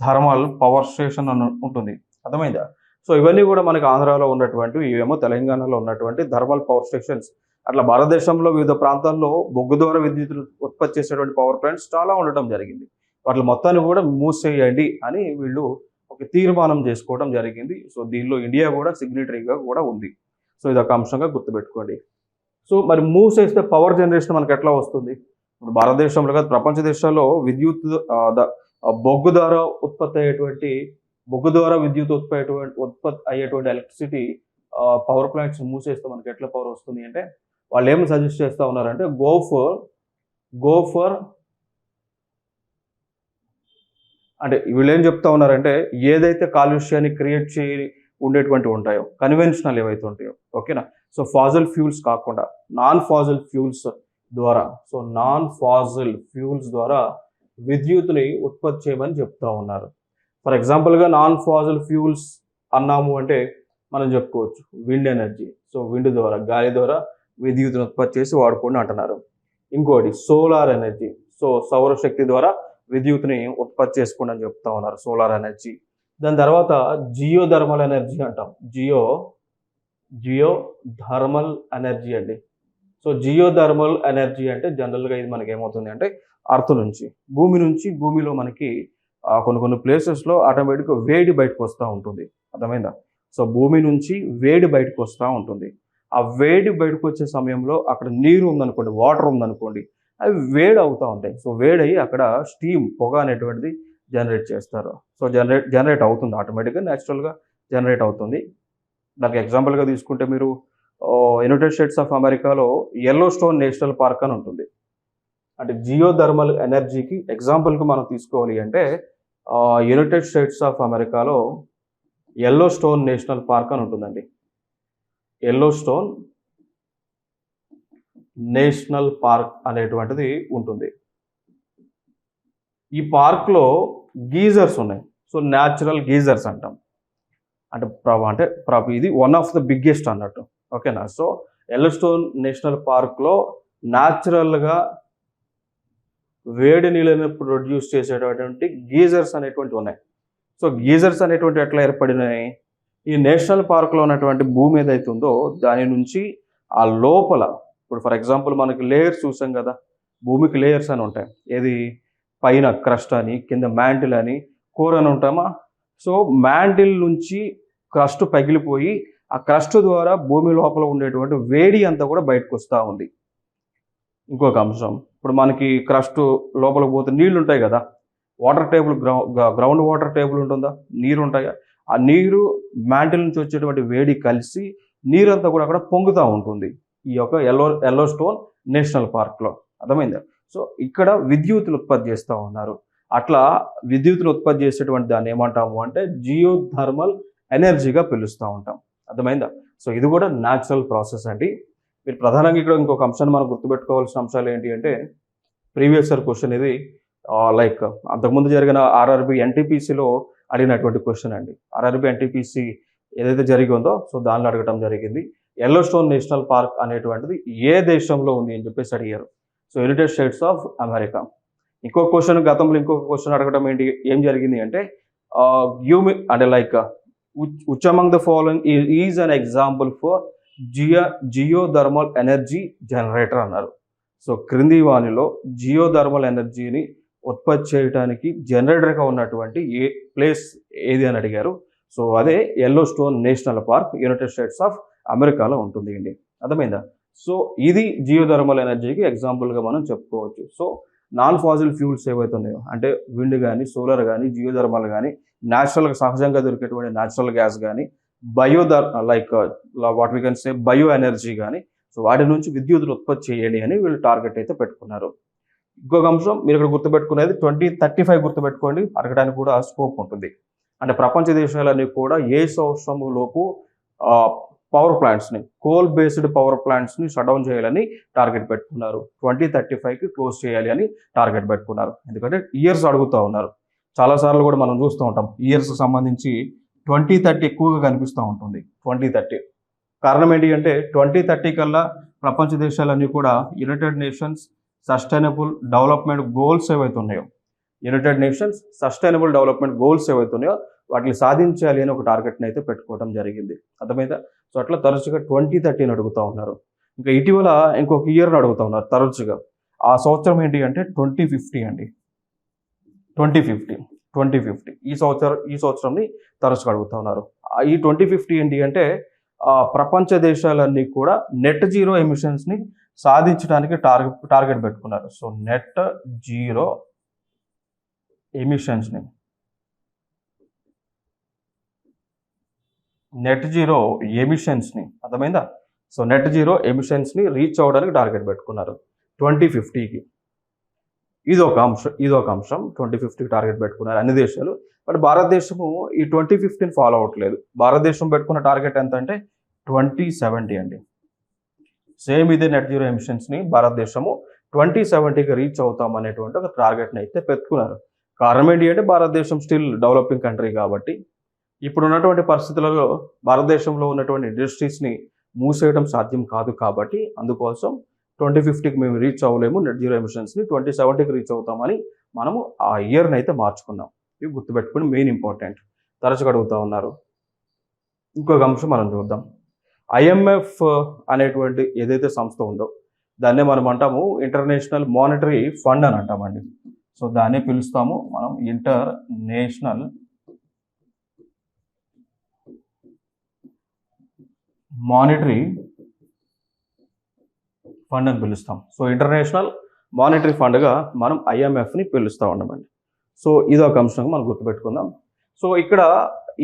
థర్మల్ పవర్ స్టేషన్ అని ఉంటుంది. అర్థమైందా. సో ఇవన్నీ కూడా మనకి ఆంధ్రాలో ఉన్నటువంటివి, ఇవేమో తెలంగాణలో ఉన్నటువంటి థర్మల్ పవర్ స్టేషన్స్. అట్లా భారతదేశంలో వివిధ ప్రాంతాల్లో బొగ్గు ద్వారా విద్యుత్ ఉత్పత్తి చేసేటువంటి పవర్ ప్లాంట్స్ చాలా ఉండటం జరిగింది. వాటి మొత్తాన్ని కూడా మూసేయండి అని వీళ్ళు ఒక తీర్మానం చేసుకోవడం జరిగింది. సో దీనిలో ఇండియా కూడా సిగ్నేటరీగా కూడా ఉంది. సో ఇది ఒక అంశంగా గుర్తుపెట్టుకోండి. సో మరి మూసేస్తే పవర్ జనరేషన్ మనకి ఎట్లా వస్తుంది? ఇప్పుడు భారతదేశంలో కాదు, ప్రపంచ దేశాల్లో విద్యుత్ బొగ్గు ద్వారా విద్యుత్ ఉత్పత్తి అయ్యేటువంటి ఎలక్ట్రిసిటీ పవర్ ప్లాంట్స్ మూసేస్తే మనకి ఎట్లా పవర్ వస్తుంది అంటే, వాళ్ళు ఏమి సజెస్ట్ చేస్తూ ఉన్నారంటే గో ఫర్ అంటే వీళ్ళు ఏం చెప్తా ఉన్నారంటే, ఏదైతే కాలుష్యాన్ని క్రియేట్ చేయి ఉండేటువంటివి ఉంటాయో, కన్వెన్షనల్ ఏవైతే ఉంటాయో, ఓకేనా. సో ఫాజిల్ ఫ్యూల్స్ కాకుండా నాన్ ఫాజిల్ ఫ్యూల్స్ ద్వారా విద్యుత్తుని ఉత్పత్తి చేయమని చెప్తా ఉన్నారు. ఫర్ ఎగ్జాంపుల్గా నాన్ ఫాజిల్ ఫ్యూల్స్ అన్నాము అంటే మనం చెప్పుకోవచ్చు విండ్ ఎనర్జీ. సో విండ్ ద్వారా, గాలి ద్వారా విద్యుత్తును ఉత్పత్తి చేసి వాడుకోండి అంటున్నారు. ఇంకోటి సోలార్ ఎనర్జీ. సో సౌరశక్తి ద్వారా విద్యుత్ని ఉత్పత్తి చేసుకోండి అని చెప్తా ఉన్నారు, సోలార్ ఎనర్జీ. దాని తర్వాత జియో థర్మల్ ఎనర్జీ అంటాం. జియో థర్మల్ ఎనర్జీ అండి. సో జియో థర్మల్ ఎనర్జీ అంటే జనరల్గా ఇది మనకి ఏమవుతుంది అంటే అర్త్ నుంచి, భూమిలో మనకి కొన్ని ప్లేసెస్లో ఆటోమేటిక్గా వేడి బయటకు వస్తూ ఉంటుంది. అర్థమైందా? సో భూమి నుంచి వేడి బయటకు వస్తూ ఉంటుంది. ఆ వేడి బయటకు వచ్చే సమయంలో అక్కడ నీరు ఉందనుకోండి, వాటర్ ఉందనుకోండి, అవి వేడి అవుతూ ఉంటాయి. సో వేడయ్యి అక్కడ స్టీమ్, పొగ అనేటువంటిది జనరేట్ చేస్తారు. సో జనరేట్ అవుతుంది, ఆటోమేటిక్గా న్యాచురల్గా జనరేట్ అవుతుంది. దానికి ఎగ్జాంపుల్గా తీసుకుంటే మీరు యునైటెడ్ స్టేట్స్ ఆఫ్ అమెరికాలో ఎల్లో స్టోన్ నేషనల్ పార్క్ అని ఉంటుంది. అంటే జియో థర్మల్ ఎనర్జీకి ఎగ్జాంపుల్కి మనం తీసుకోవాలి అంటే యునైటెడ్ స్టేట్స్ ఆఫ్ అమెరికాలో ఎల్లో స్టోన్ నేషనల్ పార్క్ అని ఉంటుందండి. ఎల్లో స్టోన్ నేషనల్ పార్క్ అనేటువంటిది ఉంటుంది. ఈ పార్క్లో గీజర్స్ ఉన్నాయి. సో న్యాచురల్ గీజర్స్ అంటాం. అంటే ఇది వన్ ఆఫ్ ద బిగ్గెస్ట్ అన్నట్టు. ఓకేనా? సో ఎల్లో స్టోన్ నేషనల్ పార్క్లో న్యాచురల్గా వేడి నీళ్ళని ప్రొడ్యూస్ చేసేటటువంటి గీజర్స్ అనేటువంటివి ఉన్నాయి. సో గీజర్స్ అనేటువంటి ఎట్లా ఏర్పడినాయి? ఈ నేషనల్ పార్క్లో ఉన్నటువంటి భూమి ఏదైతే ఉందో దాని నుంచి ఆ లోపల, ఇప్పుడు ఫర్ ఎగ్జాంపుల్ మనకి లేయర్స్ చూసాం కదా, భూమికి లేయర్స్ అని ఉంటాయి. ఏది? పైన క్రస్ట్ అని, కింద మ్యాంటిల్ అని, కోర్ అని ఉంటామా? సో మ్యాంటిల్ నుంచి క్రస్ట్ పగిలిపోయి ఆ క్రస్ట్ ద్వారా భూమి లోపల ఉండేటువంటి వేడి అంతా కూడా బయటకు వస్తూ ఉంది. ఇంకొక అంశం, ఇప్పుడు మనకి క్రస్ట్ లోపలికి పోతే నీళ్లు ఉంటాయి కదా, water table, ground water table ఉంటుందా, నీరు ఉంటాయా? ఆ నీరు మ్యాంటిల్ నుంచి వచ్చేటువంటి వేడి కలిసి నీరంతా కూడా అక్కడ పొంగుతూ ఉంటుంది ఈ యొక్క ఎల్లో స్టోన్ నేషనల్ పార్క్లో. అర్థమైందా? సో ఇక్కడ విద్యుత్తులు ఉత్పత్తి చేస్తూ ఉన్నారు. అట్లా విద్యుత్తులు ఉత్పత్తి చేసేటువంటి దాన్ని ఏమంటాము అంటే జియో థర్మల్ ఎనర్జీగా పిలుస్తూ ఉంటాం. అర్థమైందా? సో ఇది కూడా న్యాచురల్ ప్రాసెస్ అండి. మీరు ప్రధానంగా ఇక్కడ ఇంకొక అంశాన్ని మనం గుర్తుపెట్టుకోవాల్సిన అంశాలు ఏంటి అంటే, ప్రీవియస్ ఇయర్ క్వశ్చన్ ఇది, లైక్ అంతకుముందు జరిగిన ఆర్ఆర్బి ఎన్టీపీసీలో అడిగినటువంటి క్వశ్చన్ అండి. ఆర్ఆర్బి ఎన్టీపీసీ ఏదైతే జరిగిందో సో దానిలో అడగటం జరిగింది. ఎల్లో స్టోన్ నేషనల్ పార్క్ అనేటువంటిది ఏ దేశంలో ఉంది అని చెప్పేసి అడిగారు. So United states of America. ఇంకొక క్వశ్చన్, గతంలో ఇంకొక క్వశ్చన్ అడగడం ఏం జరిగింది అంటే గివ్ మీ అంటే like which among the following is an example for geothermal energy generator అన్నారు. సో క్రింది వానిలో జియోథర్మల్ ఎనర్జీని ఉత్పత్తి చేయడానికి జనరేటర్గా ఉన్నటువంటి ఏ ప్లేస్ ఏది అని అడిగారు. సో అదే yellow stone national park, United states of అమెరికాలో ఉంటుంది అండి. అర్థమైందా? సో ఇది జియోథర్మల్ ఎనర్జీకి ఎగ్జాంపుల్గా మనం చెప్పుకోవచ్చు. సో నాన్ ఫాజిల్ ఫ్యూల్స్ ఏవైతే ఉన్నాయో అంటే విండ్ కానీ, సోలార్ కానీ, జియోథర్మల్ కానీ, న్యాచురల్గా సహజంగా దొరికేటువంటి న్యాచురల్ గ్యాస్ కానీ, like what we can say bio energy కానీ, సో వాటి నుంచి విద్యుత్తును ఉత్పత్తి చేయండి అని వీళ్ళు టార్గెట్ అయితే పెట్టుకున్నారు. ఇంకొక అంశం మీరు ఇక్కడ గుర్తుపెట్టుకునేది 2035 గుర్తుపెట్టుకోండి, అడగడానికి కూడా స్కోప్ ఉంటుంది. అంటే ప్రపంచ దేశాలన్నీ కూడా ఏ సంవత్సరంలోపు పవర్ ప్లాంట్స్ని, కోల్ బేస్డ్ పవర్ ప్లాంట్స్ని షట్ డౌన్ చేయాలని టార్గెట్ పెట్టుకున్నారు. 2035కి క్లోజ్ చేయాలి అని టార్గెట్ పెట్టుకున్నారు. ఎందుకంటే ఇయర్స్ అడుగుతూ ఉన్నారు. చాలాసార్లు కూడా మనం చూస్తూ ఉంటాం ఇయర్స్కి సంబంధించి 2030 ఎక్కువగా కనిపిస్తూ ఉంటుంది. 2030 కారణం ఏంటి అంటే 2030 కల్లా ప్రపంచ దేశాలన్నీ కూడా United nations sustainable development goals ఏవైతే ఉన్నాయో, వాటిని సాధించాలి అని ఒక టార్గెట్ని అయితే పెట్టుకోవడం జరిగింది. అర్థమైందా? సో అట్లా తరచుగా 2030 అడుగుతూ ఉన్నారు. ఇంకా ఇటీవల ఇంకొక ఇయర్ని అడుగుతూ ఉన్నారు తరచుగా. ఆ సంవత్సరం ఏంటి అంటే 2050 అండి. 2050 ఈ సంవత్సరంని తరచుగా అడుగుతూ ఉన్నారు. ఈ 2050 ఏంటి అంటే ప్రపంచ దేశాలన్నీ కూడా నెట్ జీరో ఎమిషన్స్ని సాధించడానికి టార్గెట్ పెట్టుకున్నారు. సో నెట్ జీరో ఎమిషన్స్ని అర్థమైందా? సో నెట్ జీరో ఎమిషన్స్ని రీచ్ అవ్వడానికి టార్గెట్ పెట్టుకున్నారు 2050కి. ఇదొక అంశం 2050 టార్గెట్ పెట్టుకున్నారు అన్ని దేశాలు. బట్ భారతదేశము ఈ 2050ని ఫాలో అవ్వట్లేదు. భారతదేశం పెట్టుకున్న టార్గెట్ ఎంత అంటే 2070 అండి. సేమ్ ఇదే నెట్ జీరో ఎమిషన్స్ని భారతదేశము 2070కి రీచ్ అవుతాం అనేటువంటి ఒక టార్గెట్ని అయితే పెట్టుకున్నారు. కారణం ఏంటి అంటే భారతదేశం స్టిల్ డెవలపింగ్ కంట్రీ కాబట్టి ఇప్పుడు ఉన్నటువంటి పరిస్థితులలో భారతదేశంలో ఉన్నటువంటి ఇండస్ట్రీస్ని మూసేయడం సాధ్యం కాదు కాబట్టి అందుకోసం 2050కి మేము రీచ్ అవ్వలేము, నెట్ జీరో ఎమిషన్స్ని 2070కి రీచ్ అవుతామని మనము ఆ ఇయర్ని అయితే మార్చుకున్నాం. ఇవి గుర్తుపెట్టుకుని మెయిన్ ఇంపార్టెంట్. తరచుగా అడుగుతూ ఉన్నారు. ఇంకొక అంశం మనం చూద్దాం. ఐఎంఎఫ్ అనేటువంటి ఏదైతే సంస్థ ఉందో దాన్నే మనం అంటాము ఇంటర్నేషనల్ మానిటరీ ఫండ్ అని అంటామండి. సో దాన్నే పిలుస్తాము మనం ఇంటర్నేషనల్ మానిటరీ ఫండ్ అని పిలుస్తాం. సో ఇంటర్నేషనల్ మానిటరీ ఫండ్గా మనం ఐఎంఎఫ్ని పిలుస్తూ ఉండమండి. సో ఇది ఒక అంశంగా మనం గుర్తుపెట్టుకుందాం. సో ఇక్కడ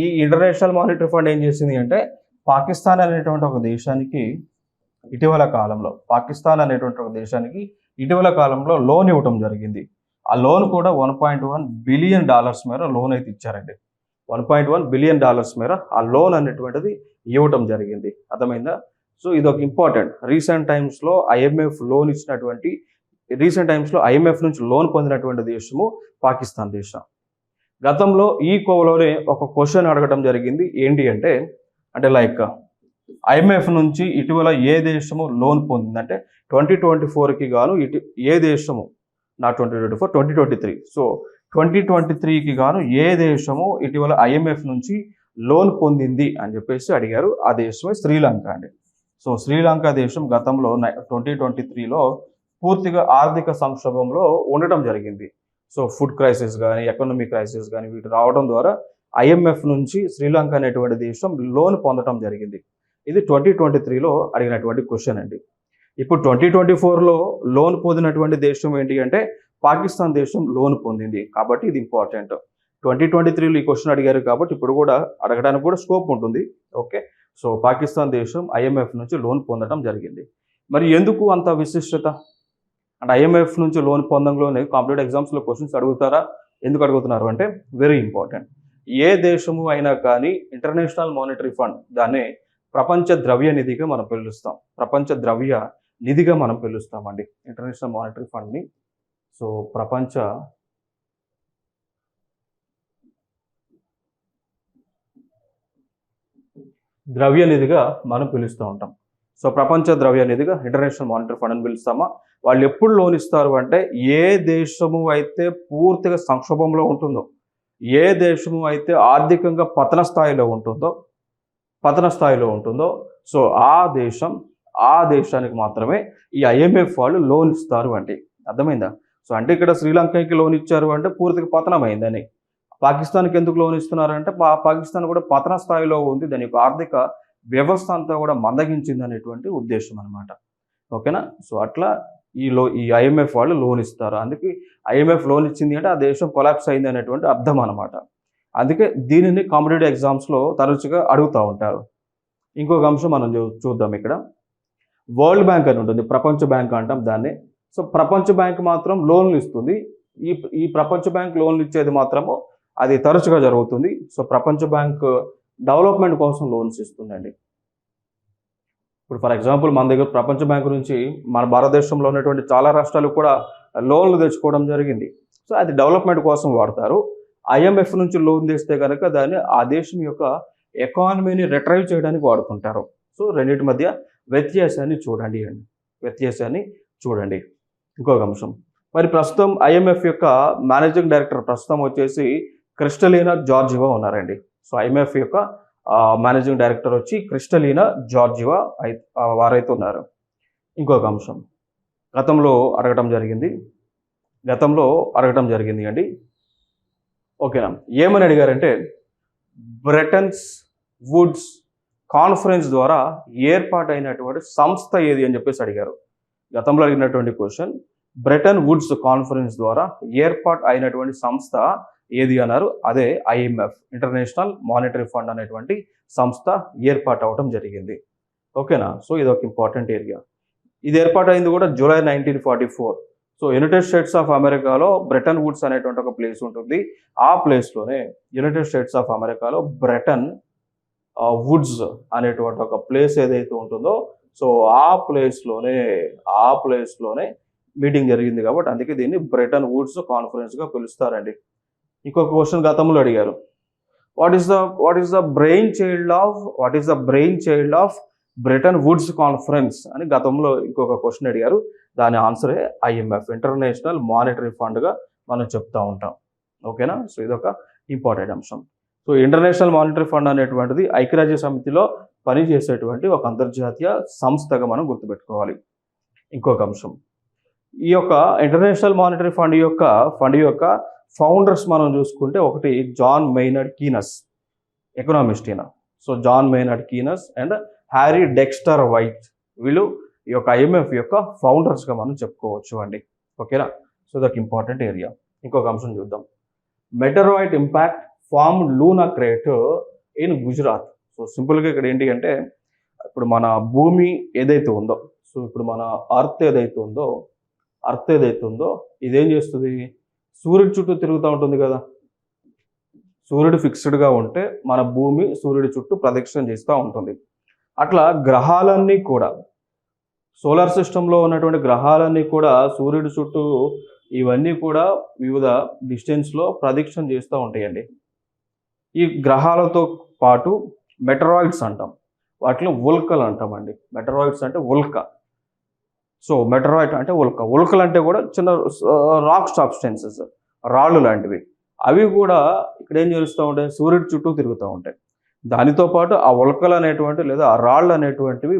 ఈ ఇంటర్నేషనల్ మానిటరీ ఫండ్ ఏం చేసింది అంటే పాకిస్తాన్ అనేటువంటి ఒక దేశానికి ఇటీవల కాలంలో లోన్ ఇవ్వటం జరిగింది. ఆ లోన్ కూడా $1.1 బిలియన్ మేర లోన్ అయితే ఇచ్చారండి. $1.1 బిలియన్ మేర ఆ లోన్ అనేటువంటిది ఇవ్వటం జరిగింది. అర్థమైందా? సో ఇది ఒక ఇంపార్టెంట్. రీసెంట్ టైమ్స్లో ఐఎంఎఫ్ నుంచి లోన్ పొందినటువంటి దేశము పాకిస్తాన్ దేశం. గతంలో ఈ కోవలోనే ఒక క్వశ్చన్ అడగటం జరిగింది. ఏంటి అంటే లైక్ ఐఎంఎఫ్ నుంచి ఇటీవల ఏ దేశము లోన్ పొందిందంటే 2024కి గాను ఏ దేశము, నా 2024, 2023. సో 2023కి గాను ఏ దేశము ఇటీవల ఐఎంఎఫ్ నుంచి లోన్ పొందింది అని చెప్పేసి అడిగారు. ఆ దేశమే శ్రీలంక అండి. సో శ్రీలంక దేశం గతంలో 2023లో పూర్తిగా ఆర్థిక సంక్షోభంలో ఉండటం జరిగింది. సో ఫుడ్ క్రైసిస్ కానీ ఎకనామిక్ క్రైసిస్ కానీ వీటి రావడం ద్వారా ఐఎంఎఫ్ నుంచి శ్రీలంక అనేటువంటి దేశం లోన్ పొందడం జరిగింది. ఇది 2023లో అడిగినటువంటి క్వశ్చన్ అండి. ఇప్పుడు 2024లో లోన్ పొందినటువంటి దేశం ఏంటి అంటే పాకిస్తాన్ దేశం లోన్ పొందింది. కాబట్టి ఇది ఇంపార్టెంట్. 2023లో ఈ క్వశ్చన్ అడిగారు కాబట్టి ఇప్పుడు కూడా అడగడానికి కూడా స్కోప్ ఉంటుంది. ఓకే, సో పాకిస్తాన్ దేశం ఐఎంఎఫ్ నుంచి లోన్ పొందడం జరిగింది. మరి ఎందుకు అంత విశిష్టత అంటే ఐఎంఎఫ్ నుంచి లోన్ పొందంలోనే కాంపిటేటివ్ ఎగ్జామ్స్లో క్వశ్చన్స్ అడుగుతారా? ఎందుకు అడుగుతున్నారు అంటే వెరీ ఇంపార్టెంట్. ఏ దేశము అయినా కానీ ఇంటర్నేషనల్ మానిటరీ ఫండ్ దాన్ని ప్రపంచ ద్రవ్య నిధిగా మనం పిలుస్తామండి ఇంటర్నేషనల్ మానిటరీ ఫండ్ని. సో ప్రపంచ ద్రవ్య నిధిగా మనం పిలుస్తూ ఉంటాం. సో ప్రపంచ ద్రవ్య నిధిగా ఇంటర్నేషనల్ మానిటరీ ఫండ్ అని పిలుస్తామా? వాళ్ళు ఎప్పుడు లోన్ ఇస్తారు అంటే ఏ దేశము అయితే పూర్తిగా సంక్షోభంలో ఉంటుందో, ఏ దేశము అయితే ఆర్థికంగా పతన స్థాయిలో ఉంటుందో సో ఆ దేశానికి మాత్రమే ఈ ఐఎంఎఫ్ వాళ్ళు లోన్ ఇస్తారు అంటే. అర్థమైందా? సో అంటే ఇక్కడ శ్రీలంకకి లోన్ ఇచ్చారు అంటే పూర్తిగా పతనమైందని. పాకిస్తాన్కి ఎందుకు లోన్ ఇస్తున్నారంటే పాకిస్తాన్ కూడా పతన స్థాయిలో ఉంది, దాని యొక్క ఆర్థిక వ్యవస్థ అంతా కూడా మందగించింది అనేటువంటి ఉద్దేశం అనమాట. ఓకేనా? సో అట్లా ఈ ఐఎంఎఫ్ వాళ్ళు లోన్ ఇస్తారు. అందుకే ఐఎంఎఫ్ లోన్ ఇచ్చింది అంటే ఆ దేశం కొలాప్స్ అయింది అనేటువంటి అర్థం అనమాట. అందుకే దీనిని కాంపిటేటివ్ ఎగ్జామ్స్లో తరచుగా అడుగుతూ ఉంటారు. ఇంకొక అంశం మనం చూద్దాం. ఇక్కడ వరల్డ్ బ్యాంక్ అని ఉంటుంది, ప్రపంచ బ్యాంక్ అంటాం దాన్ని. సో ప్రపంచ బ్యాంక్ మాత్రం లోన్లు ఇస్తుంది. ఈ ప్రపంచ బ్యాంక్ లోన్లు ఇచ్చేది మాత్రము అది తరచుగా జరుగుతుంది. సో ప్రపంచ బ్యాంక్ డెవలప్మెంట్ కోసం లోన్స్ ఇస్తుందండి. ఇప్పుడు ఫర్ ఎగ్జాంపుల్ మన దగ్గర ప్రపంచ బ్యాంక్ నుంచి మన భారతదేశంలో ఉన్నటువంటి చాలా రాష్ట్రాలు కూడా లోన్లు తెచ్చుకోవడం జరిగింది. సో అది డెవలప్మెంట్ కోసం వాడతారు. ఐఎంఎఫ్ నుంచి లోన్ తెస్తే కనుక దాన్ని ఆ దేశం యొక్క ఎకానమీని రిట్రైవ్ చేయడానికి వాడుతుంటారు. సో రెండింటి మధ్య వ్యత్యాసాన్ని చూడండి. ఇంకొక అంశం, మరి ప్రస్తుతం ఐఎంఎఫ్ యొక్క మేనేజింగ్ డైరెక్టర్ ప్రస్తుతం వచ్చేసి క్రిస్టలీనా జార్జివా ఉన్నారండి. సో ఐఎంఎఫ్ యొక్క మేనేజింగ్ డైరెక్టర్ వచ్చి క్రిస్టలీనా జార్జివా వారైతే ఉన్నారు. ఇంకొక అంశం గతంలో అడగటం జరిగింది అండి. ఓకేనా? ఏమని అడిగారంటే బ్రెటన్ వుడ్స్ కాన్ఫరెన్స్ ద్వారా ఏర్పాటైనటువంటి సంస్థ ఏది అని చెప్పేసి అడిగారు. గతంలో అడిగినటువంటి క్వశ్చన్, బ్రెటన్ వుడ్స్ కాన్ఫరెన్స్ ద్వారా ఏర్పాటు అయినటువంటి సంస్థ ఏది అన్నారు. అదే ఐఎంఎఫ్, ఇంటర్నేషనల్ మానిటరీ ఫండ్ అనేటువంటి సంస్థ ఏర్పాటు అవడం జరిగింది. ఓకేనా? సో ఇది ఒక ఇంపార్టెంట్ ఏరియా. ఇది ఏర్పాటైంది కూడా July 1944. So United states of అమెరికాలో బ్రెటన్ వుడ్స్ అనేటువంటి ఒక ప్లేస్ ఉంటుంది. ఆ ప్లేస్లోనే యునైటెడ్ స్టేట్స్ ఆఫ్ అమెరికాలో బ్రెటన్ వుడ్స్ అనేటువంటి ఒక ప్లేస్ ఏదైతే ఉంటుందో సో ఆ ప్లేస్లోనే మీటింగ్ జరిగింది కాబట్టి అందుకే దీన్ని బ్రెటన్ వుడ్స్ కాన్ఫరెన్స్గా పిలుస్తారండి. ఇంకొక క్వశ్చన్ గతంలో అడిగారు, what is the brain child of Bretton Woods conference అని గతంలో ఇంకొక క్వశ్చన్ అడిగారు. దాని ఆన్సరే ఐఎంఎఫ్, ఇంటర్నేషనల్ మానిటరీ ఫండ్గా మనం చెప్తా ఉంటాం. ఓకేనా? సో ఇదొక ఇంపార్టెంట్ అంశం. So so international monetary fund అనేటువంటిది ఐక్యరాజ్య సమితిలో పనిచేసేటువంటి ఒక అంతర్జాతీయ సంస్థగా మనం గుర్తుపెట్టుకోవాలి. ఇంకొక అంశం, ఈ యొక్క ఇంటర్నేషనల్ మానిటరీ ఫండ్ యొక్క ఫౌండర్స్ మనం చూసుకుంటే ఒకటి జాన్ మెయినర్డ్ కీనస్, ఎకనామిస్ట్ ఈయన. So John Maynard Keynes and Harry Dexter White, వీళ్ళు ఈ యొక్క ఐఎంఎఫ్ యొక్క ఫౌండర్స్గా మనం చెప్పుకోవచ్చు అండి. ఓకేనా? So that important area. ఇంకొక అంశం చూద్దాం. Meteoroid impact form Luna crater in Gujarat. So సింపుల్గా ఇక్కడ ఏంటి అంటే, ఇప్పుడు మన భూమి ఏదైతే ఉందో, సో ఇప్పుడు మన అర్త్ ఏదైతే ఉందో ఇదేం చేస్తుంది, సూర్యుడి చుట్టూ తిరుగుతూ ఉంటుంది కదా. సూర్యుడు ఫిక్స్డ్గా ఉంటే మన భూమి సూర్యుడి చుట్టూ ప్రదక్షిణ చేస్తూ ఉంటుంది. అట్లా గ్రహాలన్నీ కూడా, సోలార్ సిస్టంలో ఉన్నటువంటి గ్రహాలన్నీ కూడా సూర్యుడి చుట్టూ ఇవన్నీ కూడా వివిధ డిస్టెన్స్లో ప్రదక్షిణ చేస్తూ ఉంటాయండి. ఈ గ్రహాలతో పాటు మెటరాయిడ్స్ అంటాం, వాటిలో ఉల్కలు అంటామండి. మెటరాయిడ్స్ అంటే ఉల్క. సో మెటరాయిడ్ అంటే ఉల్కలు అంటే కూడా చిన్న రాక్ సబ్స్టెన్సెస్, రాళ్ళు లాంటివి. అవి కూడా ఇక్కడ ఏం చేస్తూ ఉంటాయి, సూర్యుడి చుట్టూ తిరుగుతూ ఉంటాయి. దానితో పాటు ఆ ఉల్కలు అనేటువంటి లేదా ఆ రాళ్ళు అనేటువంటివి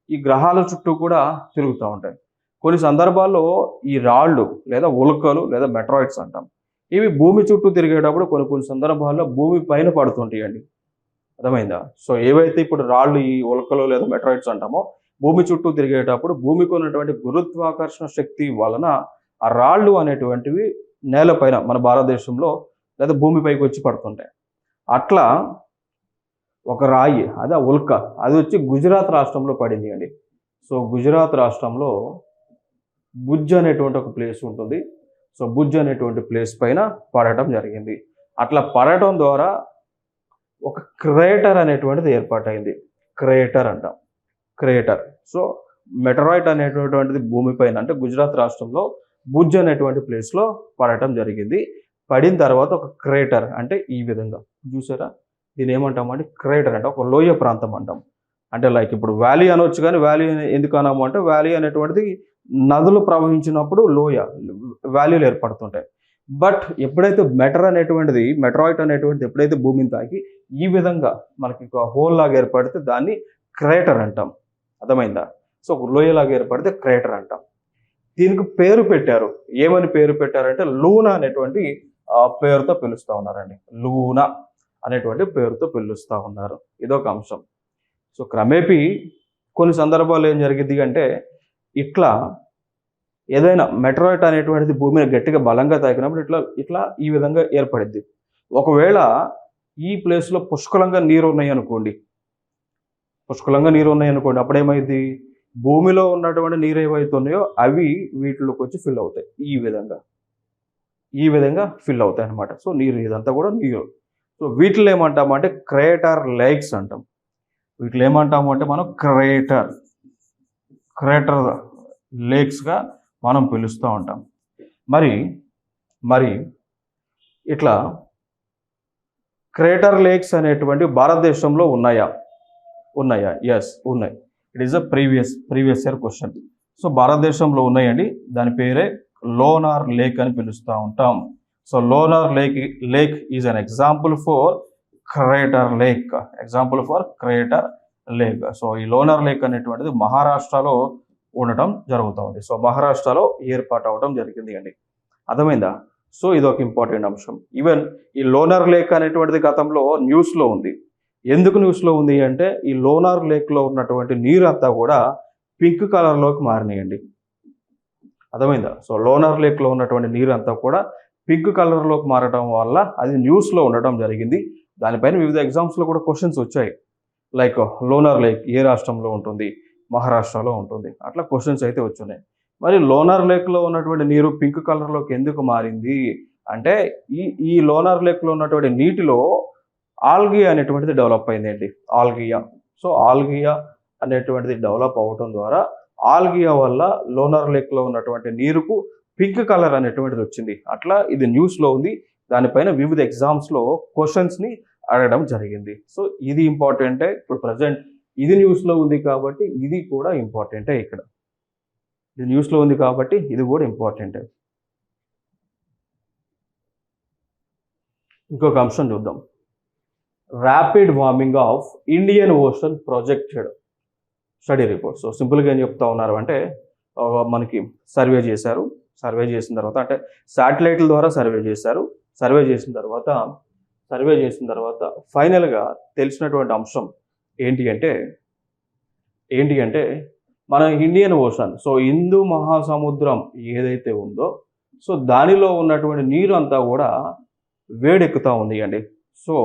ఈ గ్రహాల చుట్టూ కూడా తిరుగుతూ ఉంటాయి. కొన్ని సందర్భాల్లో ఈ రాళ్ళు లేదా ఉల్కలు లేదా మెటరాయిడ్స్ అంటాం, ఇవి భూమి చుట్టూ తిరిగేటప్పుడు కొన్ని సందర్భాల్లో భూమి పైన పడుతుంటాయండి. అర్థమైందా? సో ఏవైతే ఇప్పుడు రాళ్ళు, ఈ ఉల్కలు లేదా మెటరాయిడ్స్ అంటామో, భూమి చుట్టూ తిరిగేటప్పుడు భూమికి ఉన్నటువంటి గురుత్వాకర్షణ శక్తి వలన ఆ రాళ్ళు అనేటువంటివి నేలపైన మన భారతదేశంలో లేదా భూమిపైకి వచ్చి పడుతుంటాయి. అట్లా ఒక రాయి, అదే ఉల్క, అది వచ్చి గుజరాత్ రాష్ట్రంలో పడింది అండి. సో గుజరాత్ రాష్ట్రంలో భుజ్ అనేటువంటి ఒక ప్లేస్ ఉంటుంది. సో భుజ్ అనేటువంటి ప్లేస్ పైన పడటం జరిగింది. అట్లా పడటం ద్వారా ఒక క్రేటర్ అనేటువంటిది ఏర్పాటైంది. క్రేటర్ అంటాం, క్రేటర్. సో మెటరాయిడ్ అనేటువంటిది భూమిపైన అంటే గుజరాత్ రాష్ట్రంలో భుజ్ అనేటువంటి ప్లేస్లో పడటం జరిగింది. పడిన తర్వాత ఒక క్రేటర్ అంటే ఈ విధంగా చూసారా, దీని ఏమంటామంటే క్రేటర్ అంటే ఒక లోయ ప్రాంతం అంటాం. అంటే లైక్ ఇప్పుడు వ్యాలీ అనొచ్చు, కానీ వ్యాలీ ఎందుకు అన్నాము అంటే, వ్యాలీ అనేటువంటిది నదులు ప్రవహించినప్పుడు లోయ, వ్యాలీలు ఏర్పడుతుంటాయి. బట్ ఎప్పుడైతే మెటరాయిడ్ అనేటువంటిది ఎప్పుడైతే భూమిని తాకి ఈ విధంగా మనకి ఒక హోల్ లాగా ఏర్పడితే దాన్ని క్రేటర్ అంటాం. అర్థమైందా? సో ఒక లోయలాగా ఏర్పడితే క్రేటర్ అంటాం. దీనికి పేరు పెట్టారు. ఏమని పేరు పెట్టారంటే లూనా అనేటువంటి పేరుతో పిలుస్తూ ఉన్నారండి. లూనా అనేటువంటి పేరుతో పిలుస్తూ ఉన్నారు. ఇదొక అంశం. సో క్రమేపీ కొన్ని సందర్భాల్లో ఏం జరిగింది అంటే, ఇట్లా ఏదైనా మెటరాయిడ్ అనేటువంటిది భూమిని గట్టిగా బలంగా తాకినప్పుడు ఇట్లా ఈ విధంగా ఏర్పడిద్ది. ఒకవేళ ఈ ప్లేస్లో పుష్కలంగా నీరు ఉన్నాయి అనుకోండి, అప్పుడేమైంది, భూమిలో ఉన్నటువంటి నీరు ఏవైతే ఉన్నాయో అవి వీటిలోకి వచ్చి ఫిల్ అవుతాయి. ఈ విధంగా ఫిల్ అవుతాయి అనమాట. సో నీరు, ఇదంతా కూడా నీరు. సో వీటిలో ఏమంటామంటే క్రేటర్ లేక్స్ అంటాం. వీటిలో ఏమంటాము అంటే మనం క్రేటర్ లేక్స్గా మనం పిలుస్తూ ఉంటాం. మరి ఇట్లా క్రేటర్ లేక్స్ అనేటువంటి భారతదేశంలో ఉన్నాయా? ఎస్, ఉన్నాయి. It is a previous year question. So భారతదేశంలో ఉన్నాయండి. దాని పేరే లోనార్ లేక్ అని పిలుస్తూ ఉంటాం. So lunar lake is an example for crater lake. So ఈ లోనార్ లేక్ అనేటువంటిది మహారాష్ట్రలో ఉండటం జరుగుతుంది. సో మహారాష్ట్రలో ఏర్పాటు అవడం జరిగింది అండి. అర్థమైందా? సో ఇది ఒక ఇంపార్టెంట్ అంశం. ఈవెన్ ఈ లోనార్ లేక్ అనేటువంటిది గతంలో న్యూస్లో ఉంది. ఎందుకు న్యూస్లో ఉంది అంటే, ఈ లోనార్ లేక్లో ఉన్నటువంటి నీరు అంతా కూడా పింక్ కలర్లోకి మారినాయండి. అర్థమైందా? సో లోనార్ లేక్లో ఉన్నటువంటి నీరు అంతా కూడా పింక్ కలర్లోకి మారడం వల్ల అది న్యూస్లో ఉండటం జరిగింది. దానిపైన వివిధ ఎగ్జామ్స్లో కూడా క్వశ్చన్స్ వచ్చాయి. లైక్ లోనార్ లేక్ ఏ రాష్ట్రంలో ఉంటుంది, మహారాష్ట్రలో ఉంటుంది, అట్లా క్వశ్చన్స్ అయితే వచ్చున్నాయి. మరి లోనార్ లేక్లో ఉన్నటువంటి నీరు పింక్ కలర్లోకి ఎందుకు మారింది అంటే, ఈ లోనార్ లేక్లో ఉన్నటువంటి నీటిలో ఆల్గియా అనేటువంటిది డెవలప్ అయిందండి. సో ఆల్గియా అనేటువంటిది డెవలప్ అవటం ద్వారా ఆల్గియా వల్ల లోనార్ లేక్లో ఉన్నటువంటి నీరుకు పింక్ కలర్ అనేటువంటిది వచ్చింది. అట్లా ఇది న్యూస్లో ఉంది. దానిపైన వివిధ ఎగ్జామ్స్లో క్వశ్చన్స్ని అడగడం జరిగింది. సో ఇది ఇంపార్టెంటే. ఇప్పుడు ప్రజెంట్ ఇది న్యూస్లో ఉంది కాబట్టి ఇది కూడా ఇంపార్టెంటే. ఇది న్యూస్లో ఉంది కాబట్టి ఇది కూడా ఇంపార్టెంటే. ఇంకొక అంశం చూద్దాం. Rapid warming of Indian ocean projected study report. So సింపుల్గా ఏం చెప్తా ఉన్నారు అంటే మనకి సర్వే చేశారు. సర్వే చేసిన తర్వాత అంటే శాటిలైట్ల ద్వారా సర్వే చేశారు. సర్వే చేసిన తర్వాత ఫైనల్గా తెలిసినటువంటి అంశం ఏంటి అంటే మన ఇండియన్ ఓషన్, సో హిందూ మహాసముద్రం ఏదైతే ఉందో సో దానిలో ఉన్నటువంటి నీరు అంతా కూడా వేడెక్కుతూ ఉంది అండి. సో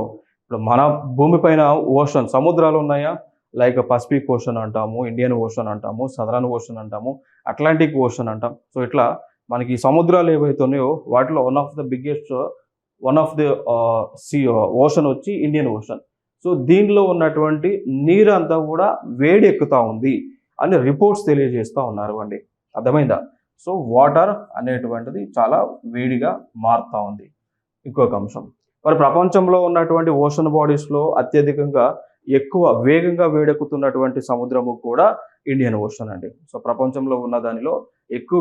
ఇప్పుడు మన భూమిపైన ఓషన్ సముద్రాలు ఉన్నాయా, లైక్ పసిఫిక్ ఓషన్ అంటాము, ఇండియన్ ఓషన్ అంటాము, సదరన్ ఓషన్ అంటాము, అట్లాంటిక్ ఓషన్ అంటాం. సో ఇట్లా మనకి సముద్రాలు ఏవైతే ఉన్నాయో వాటిలో one of the sea ocean వచ్చి ఇండియన్ ఓషన్. సో దీనిలో ఉన్నటువంటి నీరు అంతా కూడా వేడి ఎక్కుతూ ఉంది అని రిపోర్ట్స్ తెలియజేస్తూ ఉన్నారు అండి. అర్థమైందా? సో వాటర్ అనేటువంటిది చాలా వేడిగా మారుతూ ఉంది. ఇంకొక అంశం, మరి ప్రపంచంలో ఉన్నటువంటి ఓషన్ బాడీస్లో అత్యధికంగా ఎక్కువ వేగంగా వేడెక్కుతున్నటువంటి సముద్రము కూడా ఇండియన్ ఓషన్ అండి. సో ప్రపంచంలో ఉన్న దానిలో ఎక్కువ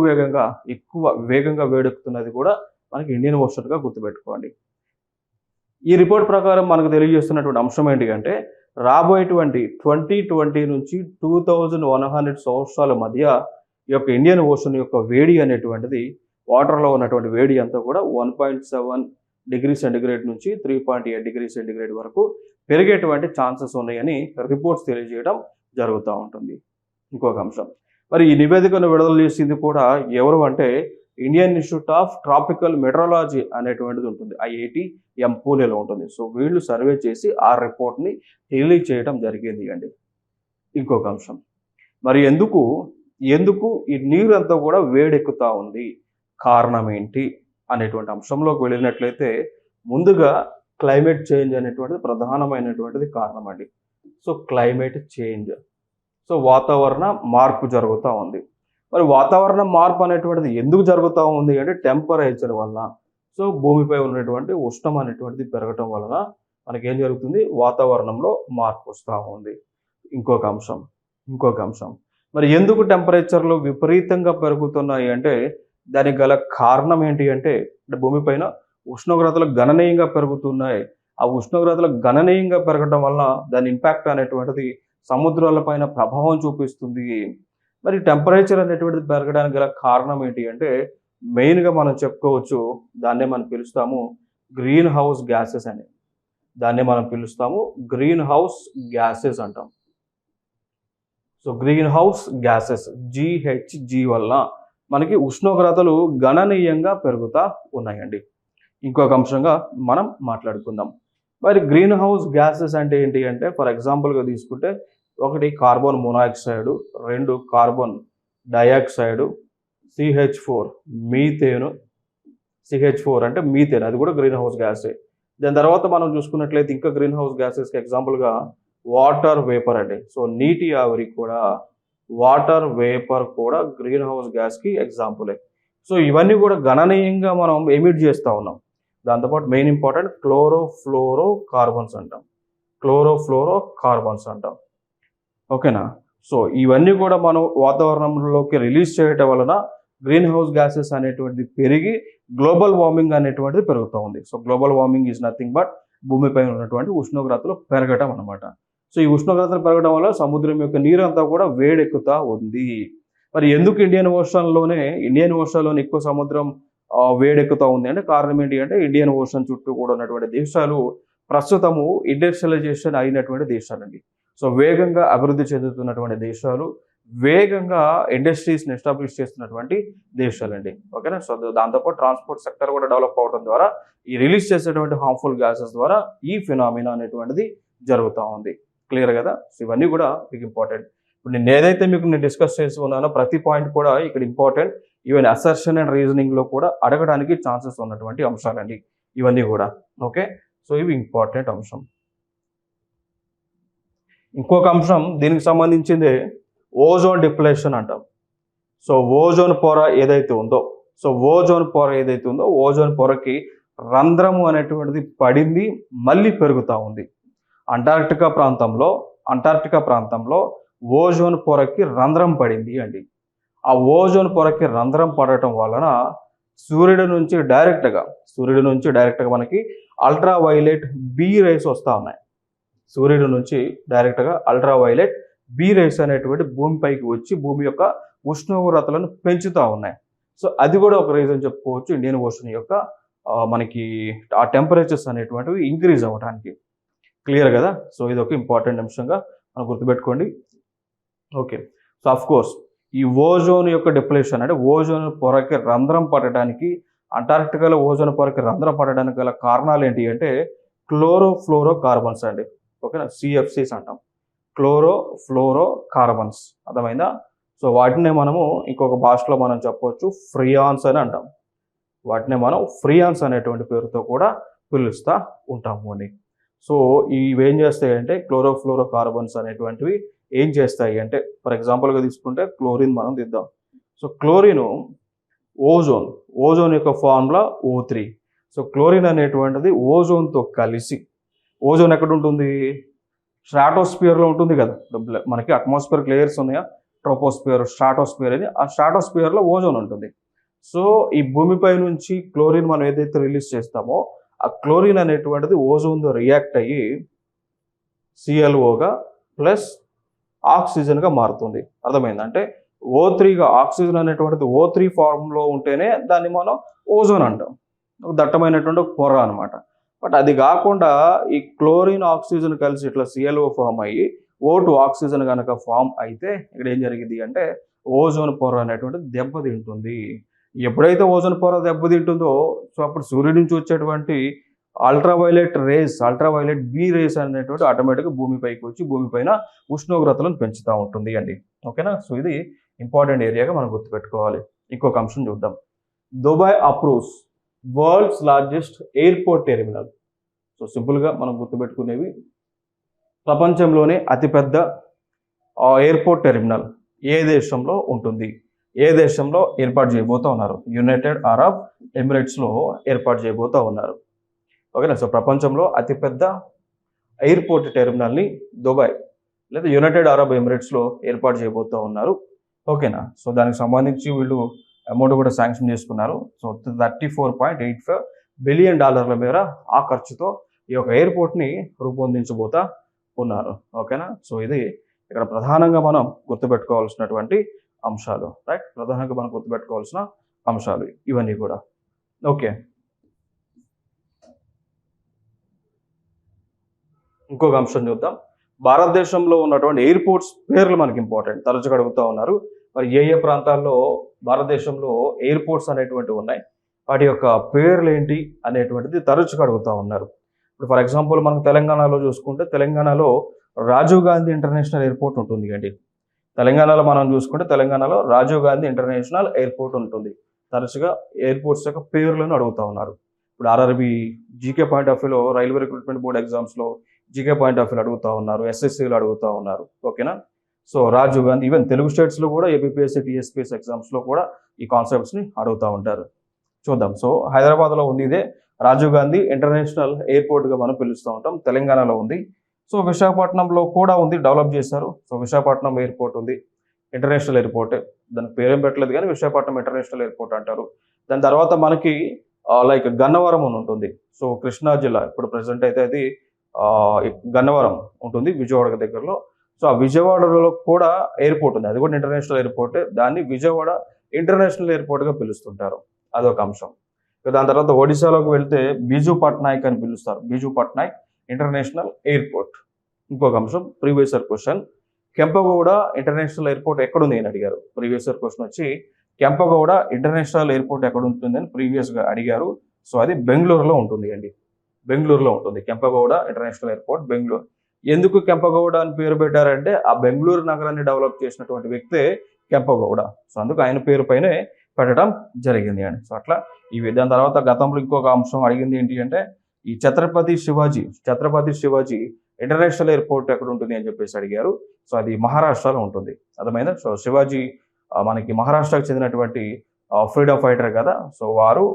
వేగంగా వేడెక్కుతున్నది కూడా మనకి ఇండియన్ ఓషన్గా గుర్తుపెట్టుకోండి. ఈ రిపోర్ట్ ప్రకారం మనకు తెలియజేస్తున్నటువంటి అంశం ఏంటి అంటే రాబోయేటువంటి 2020 నుంచి 2100 సంవత్సరాల మధ్య ఈ యొక్క ఇండియన్ ఓషన్ యొక్క వేడి అనేటువంటిది, వాటర్లో ఉన్నటువంటి వేడి అంతా కూడా 1.7 డిగ్రీ సెంటిగ్రేడ్ నుంచి 3.8 డిగ్రీ సెంటిగ్రేడ్ వరకు పెరిగేటువంటి ఛాన్సెస్ ఉన్నాయని రిపోర్ట్స్ తెలియజేయడం జరుగుతూ ఉంటుంది. ఇంకొక అంశం, మరి ఈ నివేదికను విడుదల చేసింది కూడా ఎవరు అంటే Indian institute of tropical meteorology అనేటువంటిది ఉంటుంది, IITM పూణేలో ఉంటుంది. సో వీళ్ళు సర్వే చేసి ఆ రిపోర్ట్ని రిలీజ్ చేయడం జరిగింది అండి. ఇంకొక అంశం, మరి ఎందుకు ఈ నీరు అంతా కూడా వేడెక్కుతూ ఉంది, కారణం ఏంటి అనేటువంటి అంశంలోకి వెళ్ళినట్లయితే ముందుగా క్లైమేట్ చేంజ్ అనేటువంటిది ప్రధానమైనటువంటిది కారణం అండి. సో క్లైమేట్ చేంజ్, సో వాతావరణ మార్పు జరుగుతూ ఉంది. మరి వాతావరణ మార్పు అనేటువంటిది ఎందుకు జరుగుతూ ఉంది అంటే టెంపరేచర్ వల్ల. సో భూమిపై ఉన్నటువంటి ఉష్ణం అనేటువంటిది పెరగటం వలన మనకేం జరుగుతుంది, వాతావరణంలో మార్పు వస్తూ ఉంది. ఇంకొక అంశం, మరి ఎందుకు టెంపరేచర్లు విపరీతంగా పెరుగుతున్నాయి అంటే దానికి గల కారణం ఏంటి అంటే భూమిపైన ఉష్ణోగ్రతలు గణనీయంగా పెరుగుతున్నాయి. ఆ ఉష్ణోగ్రతలు గణనీయంగా పెరగడం వలన దాని ఇంపాక్ట్ అనేటువంటిది సముద్రాల పైన ప్రభావం చూపిస్తుంది. మరి టెంపరేచర్ అనేటువంటిది పెరగడానికి గల కారణం ఏంటి అంటే మెయిన్గా మనం చెప్పుకోవచ్చు, దాన్నే మనం పిలుస్తాము గ్రీన్ హౌస్ గ్యాసెస్ అని. గ్రీన్ హౌస్ గ్యాసెస్ అంటాం. So green house gases GHG వల్ల మనకి ఉష్ణోగ్రతలు గణనీయంగా పెరుగుతూ ఉన్నాయండి. ఇంకొక అంశంగా మనం మాట్లాడుకుందాం. మరి గ్రీన్ హౌస్ గ్యాసెస్ అంటే ఏంటి అంటే ఫర్ ఎగ్జాంపుల్గా తీసుకుంటే 1 carbon monoxide, 2 carbon dioxide, CH4 methane. CH4 అంటే మీథేన్, అది కూడా గ్రీన్ హౌస్ గ్యాసే. దాని తర్వాత మనం చూసుకున్నట్లయితే ఇంకా గ్రీన్ హౌస్ గ్యాసెస్కి ఎగ్జాంపుల్గా వాటర్ వేపర్ అండి. సో నీటి ఆవిరి కూడా, వాటర్ వేపర్ కూడా గ్రీన్ హౌస్ గ్యాస్కి ఎగ్జాంపులే. సో ఇవన్నీ కూడా గణనీయంగా మనం ఎమిట్ చేస్తూ ఉన్నాం. దాంతోపాటు మెయిన్ ఇంపార్టెంట్ క్లోరోఫ్లోరో కార్బన్స్ అంటాం. ఓకేనా? సో ఇవన్నీ కూడా మనం వాతావరణంలోకి రిలీజ్ చేయటం వలన గ్రీన్ హౌస్ గ్యాసెస్ అనేటువంటిది పెరిగి గ్లోబల్ వార్మింగ్ అనేటువంటిది పెరుగుతూ ఉంది. So global warming is nothing but భూమిపై ఉన్నటువంటి ఉష్ణోగ్రతలు పెరగటం అనమాట. సో ఈ ఉష్ణోగ్రతలు పెరగడం వల్ల సముద్రం యొక్క నీరు అంతా కూడా వేడెక్కుతూ ఉంది. మరి ఎందుకు ఇండియన్ ఓషన్లోనే ఎక్కువ సముద్రం వేడెక్కుతూ ఉంది అంటే కారణం ఏంటి అంటే ఇండియన్ ఓషన్ చుట్టూ కూడా ఉన్నటువంటి దేశాలు ప్రస్తుతము ఇండస్ట్రియలైజేషన్ అయినటువంటి దేశాలండి. సో వేగంగా అభివృద్ధి చెందుతున్నటువంటి దేశాలు, వేగంగా ఇండస్ట్రీస్ని ఎస్టాబ్లిష్ చేస్తున్నటువంటి దేశాలండి. ఓకేనా? సో దాంతోపాటు ట్రాన్స్పోర్ట్ సెక్టర్ కూడా డెవలప్ అవడం ద్వారా ఈ రిలీజ్ చేసేటువంటి హార్మ్ఫుల్ గ్యాసెస్ ద్వారా ఈ ఫినామినా అనేటువంటిది జరుగుతూ ఉంది. క్లియర్ కదా? సో ఇవన్నీ కూడా మీకు ఇంపార్టెంట్. ఇప్పుడు నేను ఏదైతే నేను డిస్కస్ చేసి ఉన్నానో ప్రతి పాయింట్ కూడా ఇక్కడ ఇంపార్టెంట్. ఈవెన్ అసర్షన్ అండ్ రీజనింగ్లో కూడా అడగడానికి ఛాన్సెస్ ఉన్నటువంటి అంశాలండి ఇవన్నీ కూడా. ఓకే, సో ఇవి ఇంపార్టెంట్ అంశం. ఇంకొక అంశం దీనికి సంబంధించిందే ఓజోన్ డిప్లేషన్ అంటాం. సో ఓజోన్ పొర ఏదైతే ఉందో ఓజోన్ పొరకి రంధ్రము అనేటువంటిది పడింది, మళ్ళీ పెరుగుతూ ఉంది. అంటార్క్టికా ప్రాంతంలో ఓజోన్ పొరకి రంధ్రం పడింది అండి. ఆ ఓజోన్ పొరకి రంధ్రం పడటం వలన సూర్యుడి నుంచి డైరెక్ట్గా మనకి అల్ట్రా వైలెట్ బి రేస్ వస్తూ ఉన్నాయి. సూర్యుడి నుంచి డైరెక్ట్గా అల్ట్రా వైలెట్ బి రేస్ అనేటువంటి భూమిపైకి వచ్చి భూమి యొక్క ఉష్ణోగ్రతలను పెంచుతూ ఉన్నాయి. సో అది కూడా ఒక రీజన్ చెప్పుకోవచ్చు ఇండియన్ ఓషన్ యొక్క మనకి ఆ టెంపరేచర్స్ అనేటువంటివి ఇంక్రీజ్ అవ్వడానికి. క్లియర్ కదా? సో ఇది ఒక ఇంపార్టెంట్ అంశంగా మనం గుర్తుపెట్టుకోండి. ఓకే, సో అఫ్ కోర్స్ ఈ ఓజోన్ యొక్క డిప్లేషన్ అంటే ఓజోన్ పొరకి రంధ్రం పడడానికి, అంటార్క్టికాలో ఓజోన్ పొరకి రంధ్రం పడడానికి గల కారణాలు ఏంటి అంటే క్లోరోఫ్లోరో కార్బన్స్ అండి. ఓకేనా, సిఎఫ్సిస్ అంటాం, క్లోరోఫ్లోరో కార్బన్స్. అర్థమైందా? సో వాటినే మనము ఇంకొక భాషలో మనం చెప్పవచ్చు ఫ్రియాన్స్ అని అంటాం. వాటినే మనం ఫ్రియాన్స్ అనేటువంటి పేరుతో కూడా పిలుస్తూ ఉంటాము అండి. సో ఇవేం చేస్తాయి అంటే క్లోరోఫ్లోరో కార్బన్స్ అనేటువంటివి ఏం చేస్తాయి అంటే, ఫర్ ఎగ్జాంపుల్గా తీసుకుంటే క్లోరిన్ మనం తీద్దాం. సో క్లోరిన్ ఓజోన్ యొక్క ఫార్ములా O3. సో క్లోరిన్ అనేటువంటిది ఓజోన్తో కలిసి, ఓజోన్ ఎక్కడ ఉంటుంది? స్ట్రాటోస్ఫియర్లో ఉంటుంది కదా. మనకి అట్మాస్ఫియర్ లేయర్స్ ఉన్నాయా, ట్రోపోస్ఫియర్, స్ట్రాటోస్ఫియర్ అని. ఆ స్ట్రాటోస్ఫియర్లో ఓజోన్ ఉంటుంది. సో ఈ భూమిపై నుంచి క్లోరిన్ మనం ఏదైతే రిలీజ్ చేస్తామో ఆ క్లోరిన్ అనేటువంటిది ఓజోన్తో రియాక్ట్ అయ్యి సిఎల్ఓగా ప్లస్ ఆక్సిజన్గా మారుతుంది. అర్థమైంది? అంటే O3గా ఆక్సిజన్ అనేటువంటిది O3 ఫార్మ్లో ఉంటేనే దాన్ని మనం ఓజోన్ అంటాం. ఒక దట్టమైనటువంటి పొర అనమాట. బట్ అది కాకుండా ఈ క్లోరిన్ ఆక్సిజన్ కలిసి ఇట్లా సిఎల్ఓ ఫామ్ అయ్యి O2 ఆక్సిజన్ కనుక ఫామ్ అయితే ఇక్కడ ఏం జరిగింది అంటే ఓజోన్ పొర అనేటువంటిది దెబ్బతింటుంది. ఎప్పుడైతే ఓజోన్ పొర దెబ్బతింటుందో సో అప్పుడు సూర్యుడి నుంచి వచ్చేటువంటి అల్ట్రావైలెట్ బి రేస్ అనేటువంటి ఆటోమేటిక్గా భూమిపైకి వచ్చి భూమిపైన ఉష్ణోగ్రతలను పెంచుతూ ఉంటుంది అండి. ఓకేనా? సో ఇది ఇంపార్టెంట్ ఏరియాగా మనం గుర్తుపెట్టుకోవాలి. ఇంకొక అంశం చూద్దాం. Dubai approves world's largest airport terminal. So సింపుల్గా మనం గుర్తుపెట్టుకునేవి ప్రపంచంలోనే అతిపెద్ద ఎయిర్పోర్ట్ టెర్మినల్ ఏ దేశంలో ఉంటుంది, ఏ దేశంలో ఏర్పాటు చేయబోతూ ఉన్నారు? యునైటెడ్ అరబ్ ఎమిరేట్స్లో ఏర్పాటు చేయబోతూ ఉన్నారు. ఓకేనా? సో ప్రపంచంలో అతిపెద్ద ఎయిర్పోర్ట్ టెర్మినల్ని దుబాయ్ లేదా యునైటెడ్ అరబ్ ఎమిరేట్స్లో ఏర్పాటు చేయబోతూ ఉన్నారు. ఓకేనా? సో దానికి సంబంధించి వీళ్ళు అమౌంట్ కూడా శాంక్షన్ చేసుకున్నారు. సో $34.85 బిలియన్ మేర ఆ ఖర్చుతో ఈ యొక్క ఎయిర్పోర్ట్ని రూపొందించబోతా ఉన్నారు. ఓకేనా? సో ఇది ఇక్కడ ప్రధానంగా మనం గుర్తుపెట్టుకోవాల్సినటువంటి అంశాలు. రైట్, ప్రధానంగా మనం గుర్తుపెట్టుకోవాల్సిన అంశాలు ఇవన్నీ కూడా. ఓకే, ఇంకొక అంశం చూద్దాం. భారతదేశంలో ఉన్నటువంటి ఎయిర్పోర్ట్స్ పేర్లు మనకి ఇంపార్టెంట్, తరచుగా అడుగుతూ ఉన్నారు. మరి ఏ ఏ ప్రాంతాల్లో భారతదేశంలో ఎయిర్పోర్ట్స్ అనేటువంటివి ఉన్నాయి, వాటి యొక్క పేర్లు ఏంటి అనేటువంటిది తరచుగా అడుగుతూ ఉన్నారు. ఇప్పుడు ఫర్ ఎగ్జాంపుల్ మనం తెలంగాణలో చూసుకుంటే తెలంగాణలో రాజీవ్ గాంధీ ఇంటర్నేషనల్ ఎయిర్పోర్ట్ ఉంటుంది అండి. తెలంగాణలో మనం చూసుకుంటే తెలంగాణలో రాజీవ్ గాంధీ ఇంటర్నేషనల్ ఎయిర్పోర్ట్ ఉంటుంది. తరచుగా ఎయిర్పోర్ట్స్ యొక్క పేర్లను అడుగుతూ ఉన్నారు. ఇప్పుడు ఆర్ఆర్బి జీకే పాయింట్ ఆఫ్ వ్యూలో, రైల్వే రిక్రూట్మెంట్ బోర్డ్ ఎగ్జామ్స్లో జీకే పాయింట్ ఆఫ్ వ్యూలో అడుగుతూ ఉన్నారు, ఎస్ఎస్సీలో అడుగుతూ ఉన్నారు. ఓకేనా? సో రాజీవ్ గాంధీ, ఈవెన్ తెలుగు స్టేట్స్లో కూడా ఏపీఎస్సీ టీఎస్పీఎస్ ఎగ్జామ్స్లో కూడా ఈ కాన్సెప్ట్స్ని అడుగుతూ ఉంటారు. చూద్దాం. సో హైదరాబాద్లో ఉంది ఇదే రాజీవ్ గాంధీ ఇంటర్నేషనల్ ఎయిర్పోర్ట్గా మనం పిలుస్తూ ఉంటాం. తెలంగాణలో ఉంది. సో విశాఖపట్నంలో కూడా ఉంది, డెవలప్ చేశారు. సో విశాఖపట్నం ఎయిర్పోర్ట్ ఉంది, ఇంటర్నేషనల్ ఎయిర్పోర్ట్. దానికి పేరేం పెట్టలేదు కానీ విశాఖపట్నం ఇంటర్నేషనల్ ఎయిర్పోర్ట్ అంటారు. దాని తర్వాత మనకి లైక్ గన్నవరం అని ఉంటుంది. సో కృష్ణా జిల్లా, ఇప్పుడు ప్రెసెంట్ అయితే అది గన్నవరం ఉంటుంది విజయవాడ దగ్గరలో. సో ఆ విజయవాడలో కూడా ఎయిర్పోర్ట్ ఉంది, అది కూడా ఇంటర్నేషనల్ ఎయిర్పోర్ట్. దాన్ని విజయవాడ ఇంటర్నేషనల్ ఎయిర్పోర్ట్గా పిలుస్తుంటారు. అదొక అంశం. దాని తర్వాత ఒడిశాలోకి వెళ్తే బిజు పట్నాయక్ అని పిలుస్తారు, బిజు పట్నాయక్ ఇంటర్నేషనల్ ఎయిర్పోర్ట్. ఇంకొక అంశం, previous year question, Kempegowda international airport ఎక్కడుంది అని అడిగారు. ప్రీవియస్ ఇయర్ క్వశ్చన్ వచ్చి కెంపగౌడ ఇంటర్నేషనల్ ఎయిర్పోర్ట్ ఎక్కడ ఉంటుంది అని ప్రీవియస్గా అడిగారు. సో అది బెంగళూరులో ఉంటుంది అండి, బెంగళూరులో ఉంటుంది కెంపగౌడ ఇంటర్నేషనల్ ఎయిర్పోర్ట్, బెంగళూరు. ఎందుకు కెంపగౌడ అని పేరు పెట్టారంటే ఆ బెంగళూరు నగరాన్ని డెవలప్ చేసినటువంటి వ్యక్తే కెంపగౌడ. సో అందుకు ఆయన పేరు పైనే పెట్టడం జరిగింది అండి. సో అట్లా ఇవి. దాని తర్వాత గతంలో ఇంకొక అంశం అడిగింది ఏంటి అంటే ఈ ఛత్రపతి శివాజీ ఇంటర్నేషనల్ ఎయిర్పోర్ట్ ఎక్కడ ఉంటుంది అని చెప్పేసి అడిగారు. సో అది మహారాష్ట్రలో ఉంటుంది. అర్థమైందా? సో శివాజీ మనకి మహారాష్ట్రకు చెందినటువంటి ఫ్రీడమ్ ఫైటర్ కదా. సో వారు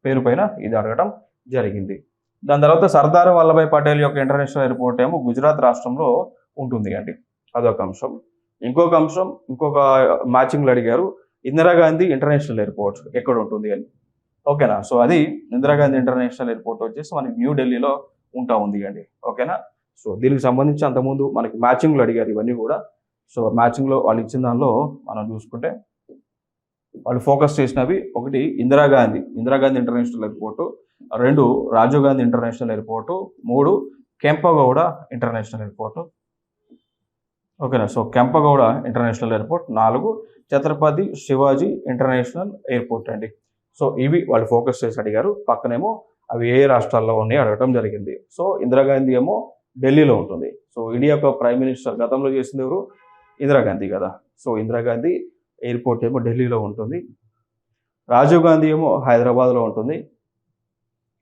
పేరు పైన ఇది అడగడం జరిగింది. దాని తర్వాత సర్దార్ వల్లభాయ్ పటేల్ యొక్క ఇంటర్నేషనల్ ఎయిర్పోర్ట్ ఏమో గుజరాత్ రాష్ట్రంలో ఉంటుంది అండి. అదొక అంశం. ఇంకొక అంశం, ఇంకొక మ్యాచింగ్లు అడిగారు, ఇందిరాగాంధీ ఇంటర్నేషనల్ ఎయిర్పోర్ట్ ఎక్కడ ఉంటుంది అని. ఓకేనా? సో అది ఇందిరాగాంధీ ఇంటర్నేషనల్ ఎయిర్పోర్ట్ వచ్చేసి మనకి న్యూఢిల్లీలో ఉంటా ఉంది అండి. ఓకేనా? సో దీనికి సంబంధించి అంతకుముందు మనకి మ్యాచింగ్లో అడిగారు ఇవన్నీ కూడా. సో మ్యాచింగ్లో వాళ్ళు ఇచ్చిన దానిలో మనం చూసుకుంటే వాళ్ళు ఫోకస్ చేసినవి, ఒకటి Indira Gandhi international airport, 2 Rajiv Gandhi international airport, 3 Kempegowda international airport. ఓకేనా. So Kempegowda international airport, 4 Chhatrapati Shivaji international airport అండి. సో ఇవి వాళ్ళు ఫోకస్ చేసి అడిగారు. పక్కనేమో అవి ఏ రాష్ట్రాల్లో ఉన్నాయి అడగటం జరిగింది. సో ఇందిరాగాంధీ ఏమో ఢిల్లీలో ఉంటుంది. సో ఇండియా యొక్క ప్రైమ్ మినిస్టర్ గతంలో చేసింది ఎవరు? ఇందిరాగాంధీ కదా. సో ఇందిరాగాంధీ ఎయిర్పోర్ట్ ఏమో ఢిల్లీలో ఉంటుంది. రాజీవ్ గాంధీ ఏమో హైదరాబాద్లో ఉంటుంది.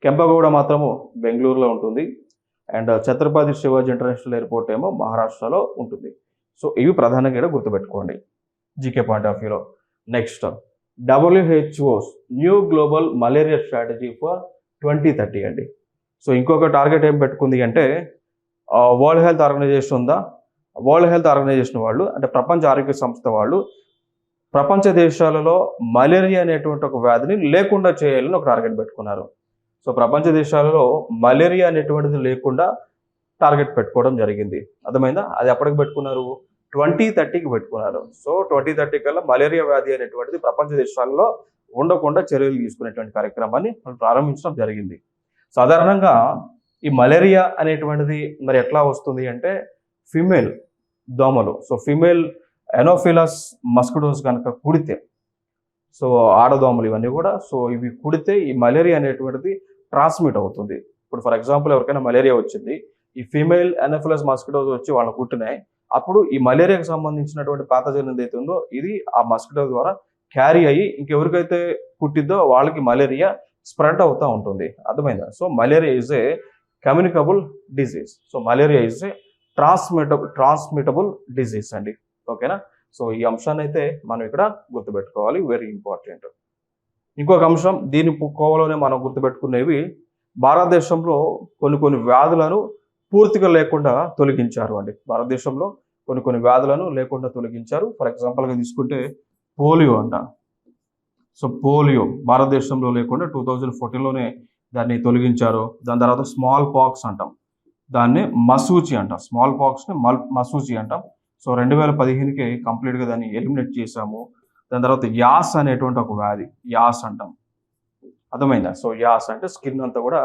కెంపగౌడ మాత్రము బెంగళూరులో ఉంటుంది. And Chhatrapati Shivaji international airport ఏమో మహారాష్ట్రలో ఉంటుంది. సో ఇవి ప్రధానంగా కూడా గుర్తుపెట్టుకోండి జీకే పాయింట్ ఆఫ్ వ్యూలో. Next, WHO's new global malaria strategy for 2030 అండి. సో ఇంకొక టార్గెట్ ఏం పెట్టుకుంది అంటే, వరల్డ్ హెల్త్ ఆర్గనైజేషన్ ఉందా, వరల్డ్ హెల్త్ ఆర్గనైజేషన్ వాళ్ళు అంటే ప్రపంచ ఆరోగ్య సంస్థ వాళ్ళు ప్రపంచ దేశాలలో మలేరియా అనేటువంటి ఒక వ్యాధిని లేకుండా చేయాలని ఒక టార్గెట్ పెట్టుకున్నారు. సో ప్రపంచ దేశాలలో మలేరియా అనేటువంటిది లేకుండా టార్గెట్ పెట్టుకోవడం జరిగింది. అర్థమైందా? అది ఎప్పటికి పెట్టుకున్నారు? 2030కి పెట్టుకున్నారు. సో 2030 కల్లా మలేరియా వ్యాధి అనేటువంటిది ప్రపంచ దేశాల్లో ఉండకుండా చర్యలు తీసుకునేటువంటి కార్యక్రమాన్ని ప్రారంభించడం జరిగింది. సాధారణంగా ఈ మలేరియా అనేటువంటిది మరి ఎట్లా వస్తుంది అంటే, ఫిమేల్ దోమలు, సో ఫిమేల్ ఎనోఫిలస్ మస్కిటోస్ కనుక కుడితే, సో ఆడదోమలు ఇవన్నీ కూడా, సో ఇవి కుడితే ఈ మలేరియా అనేటువంటిది ట్రాన్స్మిట్ అవుతుంది. ఇప్పుడు ఫర్ ఎగ్జాంపుల్ ఎవరికైనా మలేరియా వచ్చింది, ఈ ఫీమేల్ ఎనోఫిలస్ మస్కిటోస్ వచ్చి వాళ్ళని కుట్టినాయి, అప్పుడు ఈ మలేరియాకి సంబంధించినటువంటి పాథోజన్ ఏదైతే ఉందో ఇది ఆ మస్కిటో ద్వారా క్యారీ అయ్యి ఇంకెవరికైతే కుట్టిద్దో వాళ్ళకి మలేరియా స్ప్రెడ్ అవుతూ ఉంటుంది. అర్థమైందా? So malaria is a communicable disease. So malaria is a transmittable disease అండి. ఓకేనా. సో ఈ అంశాన్ని అయితే మనం ఇక్కడ గుర్తుపెట్టుకోవాలి, వెరీ ఇంపార్టెంట్. ఇంకొక అంశం దీని కోవలోనే మనం గుర్తుపెట్టుకునేవి, భారతదేశంలో కొన్ని వ్యాధులను పూర్తిగా లేకుండా తొలగించారు అండి. భారతదేశంలో కొన్ని వ్యాధులను లేకుండా తొలగించారు. ఫర్ ఎగ్జాంపుల్గా తీసుకుంటే పోలియో అంట. సో పోలియో భారతదేశంలో లేకుండా 2014లోనే దాన్ని తొలగించారు. దాని తర్వాత స్మాల్ పాక్స్ అంటాం, దాన్ని మసూచి అంటాం. స్మాల్ పాక్స్ని మసూచి అంటాం. సో 2015కి కంప్లీట్గా దాన్ని ఎలిమినేట్ చేశాము. దాని తర్వాత యాస్ అనేటువంటి ఒక వ్యాధి, యాస్ అంటాం. అర్థమైందా? సో యాస్ అంటే స్కిన్ అంతా కూడా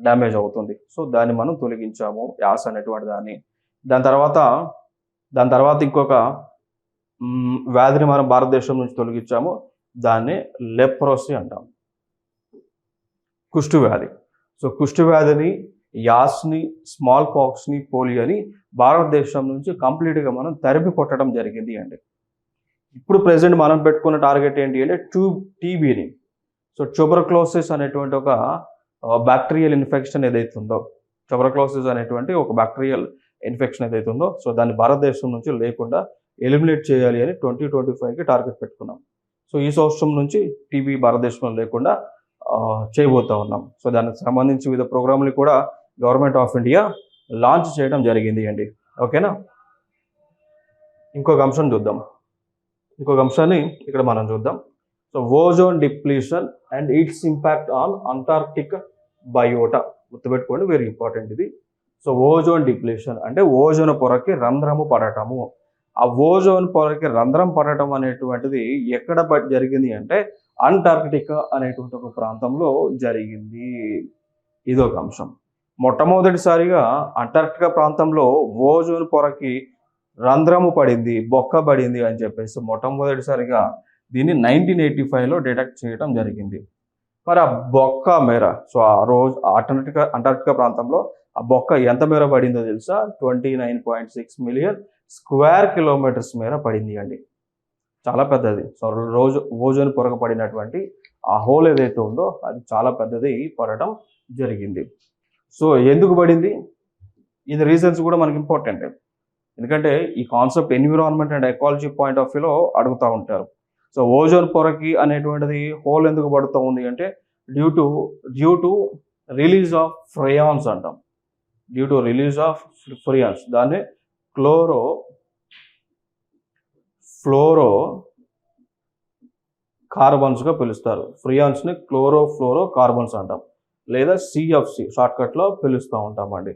డ్యామేజ్ అవుతుంది. సో దాన్ని మనం తొలగించాము, యాస్ అనేటువంటి దాన్ని. దాని తర్వాత ఇంకొక వ్యాధిని మనం భారతదేశం నుంచి తొలగించాము, దాన్ని లెప్రోసీ అంటాం, కుష్టు వ్యాధి. సో కుష్టు వ్యాధిని, యాస్ని, స్మాల్ పాక్స్ని, పోలియోని భారతదేశం నుంచి కంప్లీట్గా మనం తరిమి కొట్టడం జరిగింది అండి. ఇప్పుడు ప్రెసెంట్ మనం పెట్టుకున్న టార్గెట్ ఏంటి అంటే టీబీని. సో ట్యూబర్క్లోసిస్ అనేటువంటి ఒక బ్యాక్టీరియల్ ఇన్ఫెక్షన్ ఏదైతే ఉందో, ట్యూబర్క్లోసిస్ అనేటువంటి ఒక బ్యాక్టీరియల్ ఇన్ఫెక్షన్ ఏదైతే ఉందో, సో దాన్ని భారతదేశం నుంచి లేకుండా ఎలిమినేట్ చేయాలి అని 2025కి టార్గెట్ పెట్టుకున్నాం. సో ఈ సంవత్సరం నుంచి టీబీ భారతదేశంలో లేకుండా చేయబోతా ఉన్నాం. సో దానికి సంబంధించి వివిధ ప్రోగ్రాంలు కూడా గవర్నమెంట్ ఆఫ్ ఇండియా లాంచ్ చేయడం జరిగింది అండి. ఓకేనా. ఇంకొక అంశాన్ని ఇక్కడ మనం చూద్దాం. So ozone depletion and it's impact on Antarctic biota. గుర్తుపెట్టుకోండి, వెరీ ఇంపార్టెంట్ ఇది. సో ఓజోన్ డిప్లీషన్ అంటే ఓజోన్ పొరకి రంధ్రము పడటము. ఆ ఓజోన్ పొరకి రంధ్రం పడటం అనేటువంటిది ఎక్కడ జరిగింది అంటే అంటార్క్టికా అనేటువంటి ఒక ప్రాంతంలో జరిగింది. ఇదొక అంశం. మొట్టమొదటిసారిగా అంటార్క్టికా ప్రాంతంలో ఓజోన్ పొరకి రంధ్రము పడింది, బొక్క పడింది అని చెప్పేసి మొట్టమొదటిసారిగా దీన్ని 1985లో డిటెక్ట్ చేయడం జరిగింది. మరి ఆ బొక్క మేర, సో ఆ రోజు అంటార్క్టికా ప్రాంతంలో ఆ బొక్క ఎంత మేర పడిందో తెలుసా? 29.6 మిలియన్ స్క్వేర్ కిలోమీటర్స్ మేర పడింది అండి. చాలా పెద్దది. సో రోజు ఓజోన్ పొరక పడినటువంటి ఆ హోల్ ఏదైతే ఉందో అది చాలా పెద్దది పడటం జరిగింది. సో ఎందుకు పడింది? ఇది రీజన్స్ కూడా మనకి ఇంపార్టెంట్. ఎందుకంటే ఈ concept environment and ecology point of వ్యూలో అడుగుతూ ఉంటారు. సో ఓజోన్ పొరకి అనేటువంటిది హోల్ ఎందుకు పడుతూ ఉంది అంటే డ్యూ టు రిలీజ్ ఆఫ్ ఫ్రేయాన్స్ అంటాం. డ్యూ టు రిలీజ్ ఆఫ్ ఫ్రేయాన్స్, దాన్ని ఫ్లోరో కార్బన్స్గా పిలుస్తారు. ఫ్రియాన్స్ని ఫ్లోరో కార్బన్స్ అంటాం, లేదా CFC షార్ట్కట్లో పిలుస్తూ ఉంటామండి.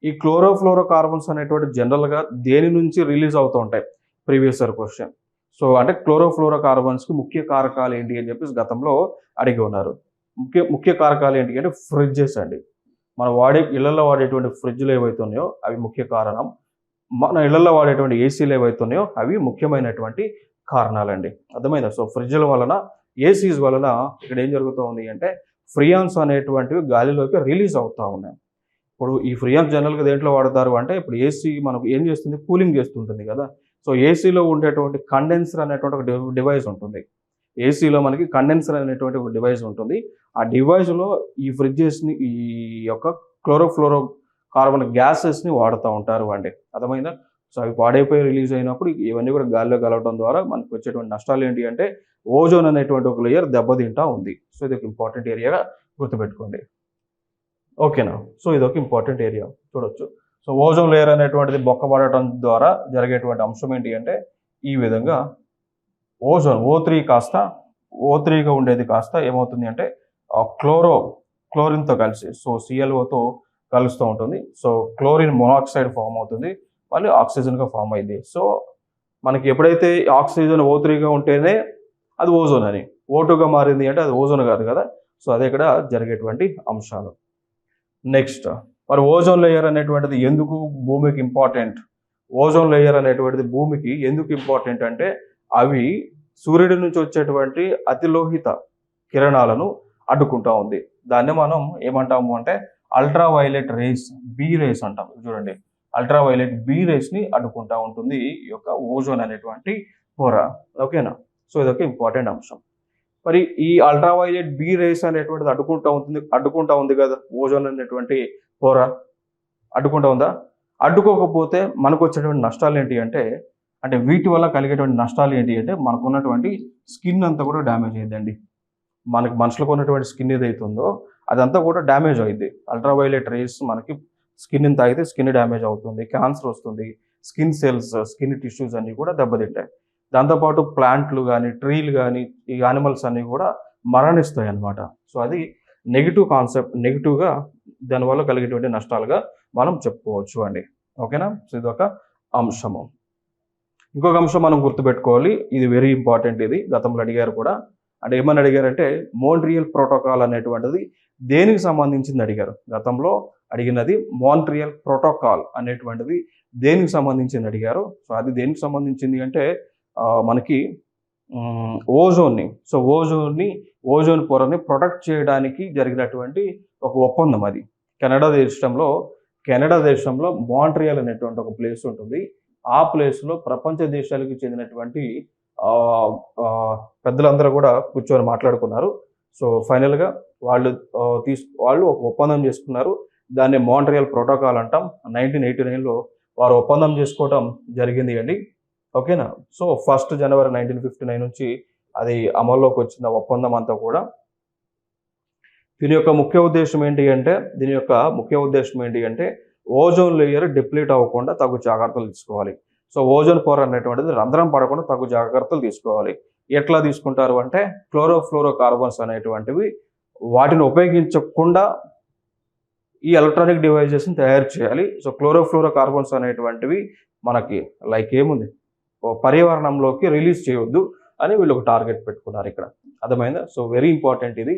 ఈ క్లోరోఫ్లోరో కార్బన్స్ అనేటువంటి జనరల్గా దేని నుంచి రిలీజ్ అవుతూ ఉంటాయి? Previous year question. సో అంటే క్లోరోఫ్లోరో కార్బన్స్కి ముఖ్య కారకాలు ఏంటి అని చెప్పేసి గతంలో అడిగి ఉన్నారు. ముఖ్య కారకాలు ఏంటి అంటే ఫ్రిడ్జెస్ అండి. మనం ఇళ్లలో వాడేటువంటి ఫ్రిడ్జ్లు ఏవైతే ఉన్నాయో అవి ముఖ్య కారణం. మన ఇళ్లలో వాడేటువంటి ఏసీలు ఏవైతే ఉన్నాయో అవి ముఖ్యమైనటువంటి కారణాలండి. అర్థమైందా? సో ఫ్రిడ్జ్ల వలన, ఏసీస్ వలన ఇక్కడ ఏం జరుగుతూ ఉంది అంటే ఫ్రియాన్స్ అనేటువంటివి గాలిలోకి రిలీజ్ అవుతూ ఉన్నాయి. ఇప్పుడు ఈ ఫ్రియాన్స్ జనరల్గా దేంట్లో వాడతారు అంటే, ఇప్పుడు ఏసీ మనకు ఏం చేస్తుంది? కూలింగ్ చేస్తుంటుంది కదా. సో ఏసీలో ఉండేటువంటి కండెన్సర్ అనేటువంటి ఒక డివైస్ ఉంటుంది. ఏసీలో మనకి కండెన్సర్ అనేటువంటి ఒక డివైస్ ఉంటుంది. ఆ డివైస్లో ఈ ఫ్రిడ్జెస్ని, ఈ యొక్క క్లోరోఫ్లోరో కార్బన్ గ్యాసెస్ని వాడుతూ ఉంటారు అండి. అర్థమైందా? సో అవి పాడైపోయి రిలీజ్ అయినప్పుడు ఇవన్నీ కూడా గాలిలో కలవడం ద్వారా మనకు వచ్చేటువంటి నష్టాలు ఏంటి అంటే ఓజోన్ అనేటువంటి ఒక లేయర్ దెబ్బతింటా ఉంది. సో ఇది ఒక ఇంపార్టెంట్ ఏరియాగా గుర్తుపెట్టుకోండి. ఓకేనా? సో ఇది ఒక ఇంపార్టెంట్ ఏరియా చూడొచ్చు. సో ఓజోన్ లేయర్ అనేటువంటిది బొక్కబడటం ద్వారా జరిగేటువంటి అంశం ఏంటి అంటే ఈ విధంగా ఓజోన్ O3 కాస్త O3గా ఉండేది కాస్త ఏమవుతుంది అంటే క్లోరిన్తో కలిసి, సో ClOతో కలుస్తూ ఉంటుంది. సో క్లోరిన్ మొనాక్సైడ్ ఫామ్ అవుతుంది, మళ్ళీ ఆక్సిజన్గా ఫామ్ అయింది. సో మనకి ఎప్పుడైతే ఆక్సిజన్ O3గా ఉంటేనే అది ఓజోన్ అని, O2గా మారింది అంటే అది ఓజోన్ కాదు కదా. సో అదే ఇక్కడ జరిగేటువంటి అంశాలు. నెక్స్ట్, మరి ఓజోన్ లేయర్ అనేటువంటిది ఎందుకు భూమికి ఇంపార్టెంట్? ఓజోన్ లేయర్ అనేటువంటిది భూమికి ఎందుకు ఇంపార్టెంట్ అంటే అవి సూర్యుడి నుంచి వచ్చేటువంటి అతిలోహిత కిరణాలను అడ్డుకుంటా ఉంది. దాన్ని మనం ఏమంటాము అంటే ultra violet rays, B rays అంటాం. చూడండి, అల్ట్రా వైలెట్ బి రేస్ని అడ్డుకుంటా ఉంటుంది ఈ యొక్క ఓజోన్ అనేటువంటి పొర. ఓకేనా? సో ఇదొక ఇంపార్టెంట్ అంశం. మరి ఈ అల్ట్రా వైలెట్ బి రేస్ అనేటువంటిది అడ్డుకుంటా ఉంది కదా ఓజోన్ అనేటువంటి పొర. అడ్డుకుంటా ఉందా? అడ్డుకోకపోతే మనకు వచ్చేటువంటి నష్టాలు ఏంటి అంటే వీటి వల్ల కలిగేటువంటి నష్టాలు ఏంటి అంటే మనకు ఉన్నటువంటి స్కిన్ అంతా కూడా డ్యామేజ్ అయ్యిందండి. మనుషులకు ఉన్నటువంటి స్కిన్ ఏదైతే ఉందో అదంతా కూడా డ్యామేజ్ అయింది. అల్ట్రా వైలెట్ రేస్ మనకి స్కిన్ని తాగితే స్కిన్ డ్యామేజ్ అవుతుంది, క్యాన్సర్ వస్తుంది, స్కిన్ సెల్స్, స్కిన్ టిష్యూస్ అన్నీ కూడా దెబ్బతింటాయి. దాంతోపాటు ప్లాంట్లు కానీ, ట్రీలు కానీ, ఈ యానిమల్స్ అన్నీ కూడా మరణిస్తాయి అన్నమాట. సో అది నెగిటివ్ కాన్సెప్ట్, నెగిటివ్గా దానివల్ల కలిగేటువంటి నష్టాలుగా మనం చెప్పుకోవచ్చు అండి. ఓకేనా? సో ఇదొక అంశము. ఇంకొక అంశం మనం గుర్తుపెట్టుకోవాలి, ఇది వెరీ ఇంపార్టెంట్. ఇది గతంలో అడిగారు కూడా. అంటే ఏమని అడిగారంటే మోంట్రియల్ ప్రోటోకాల్ అనేటువంటిది దేనికి సంబంధించింది అడిగారు. గతంలో అడిగినది మాంట్రియల్ ప్రోటోకాల్ అనేటువంటిది దేనికి సంబంధించింది అడిగారు. సో అది దేనికి సంబంధించింది అంటే మనకి ఓజోన్ని, సో ఓజోన్ పొరని ప్రొటెక్ట్ చేయడానికి జరిగినటువంటి ఒక ఒప్పందం అది. కెనడా దేశంలో మాంట్రియల్ అనేటువంటి ఒక ప్లేస్ ఉంటుంది. ఆ ప్లేస్లో ప్రపంచ దేశాలకు చెందినటువంటి పెద్దలందరూ కూడా కూర్చొని మాట్లాడుకున్నారు. సో ఫైనల్గా వాళ్ళు ఒక ఒప్పందం చేసుకున్నారు. దాన్ని మాంట్రియల్ ప్రోటోకాల్ అంటాం. 1989లో వారు ఒప్పందం చేసుకోవడం జరిగింది అండి. ఓకేనా? సో 1 జనవరి 1959 నుంచి అది అమల్లోకి వచ్చింది ఆ ఒప్పందం అంతా కూడా. దీని యొక్క ముఖ్య ఉద్దేశం ఏంటి అంటే ఓజోన్ లేయర్ డిప్లీట్ అవ్వకుండా తగు జాగ్రత్తలు తీసుకోవాలి. సో ఓజోన్ పొర అనేటువంటిది రంధ్రం పడకుండా తగు జాగ్రత్తలు తీసుకోవాలి. ఎట్లా తీసుకుంటారు అంటే క్లోరోఫ్లోరో కార్బన్స్ అనేటువంటివి వాటిని ఉపయోగించకుండా ఈ ఎలక్ట్రానిక్ డివైజెస్ని తయారు చేయాలి. సో క్లోరోఫ్లోరో కార్బన్స్ అనేటువంటివి మనకి ఏముంది, పర్యావరణంలోకి రిలీజ్ చేయొద్దు అని వీళ్ళు ఒక టార్గెట్ పెట్టుకున్నారు ఇక్కడ. అర్థమైందా? సో వెరీ ఇంపార్టెంట్ ఇది.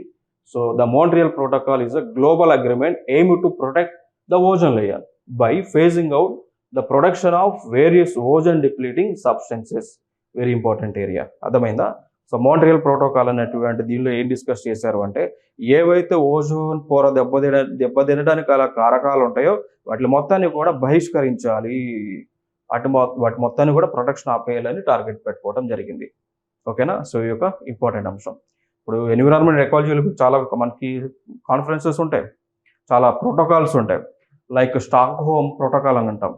So the Montreal protocol is a global agreement aim to protect the ozone layer by phasing out the production of various ozone depleting substances. Very important area. అర్థమైందా? So Montreal protocol అనేటువంటి దీనిలో ఏం discuss చేశారు అంటే ఏవైతే ozone పొర దెబ్బతినడానికి అలా కారకాలు ఉంటాయో వాటి మొత్తాన్ని కూడా బహిష్కరించాలి, వాటి మొత్తాన్ని కూడా ప్రొటెక్షన్ ఆపేయాలని టార్గెట్ పెట్టుకోవడం జరిగింది. ఓకేనా? సో ఈ యొక్క ఇంపార్టెంట్ అంశం. ఇప్పుడు ఎన్విరాన్మెంట్ ఎకాలజీలో చాలా మనకి కాన్ఫరెన్సెస్ ఉంటాయి, చాలా ప్రోటోకాల్స్ ఉంటాయి. లైక్ స్టాక్ హోమ్ ప్రోటోకాల్ అని అంటాం.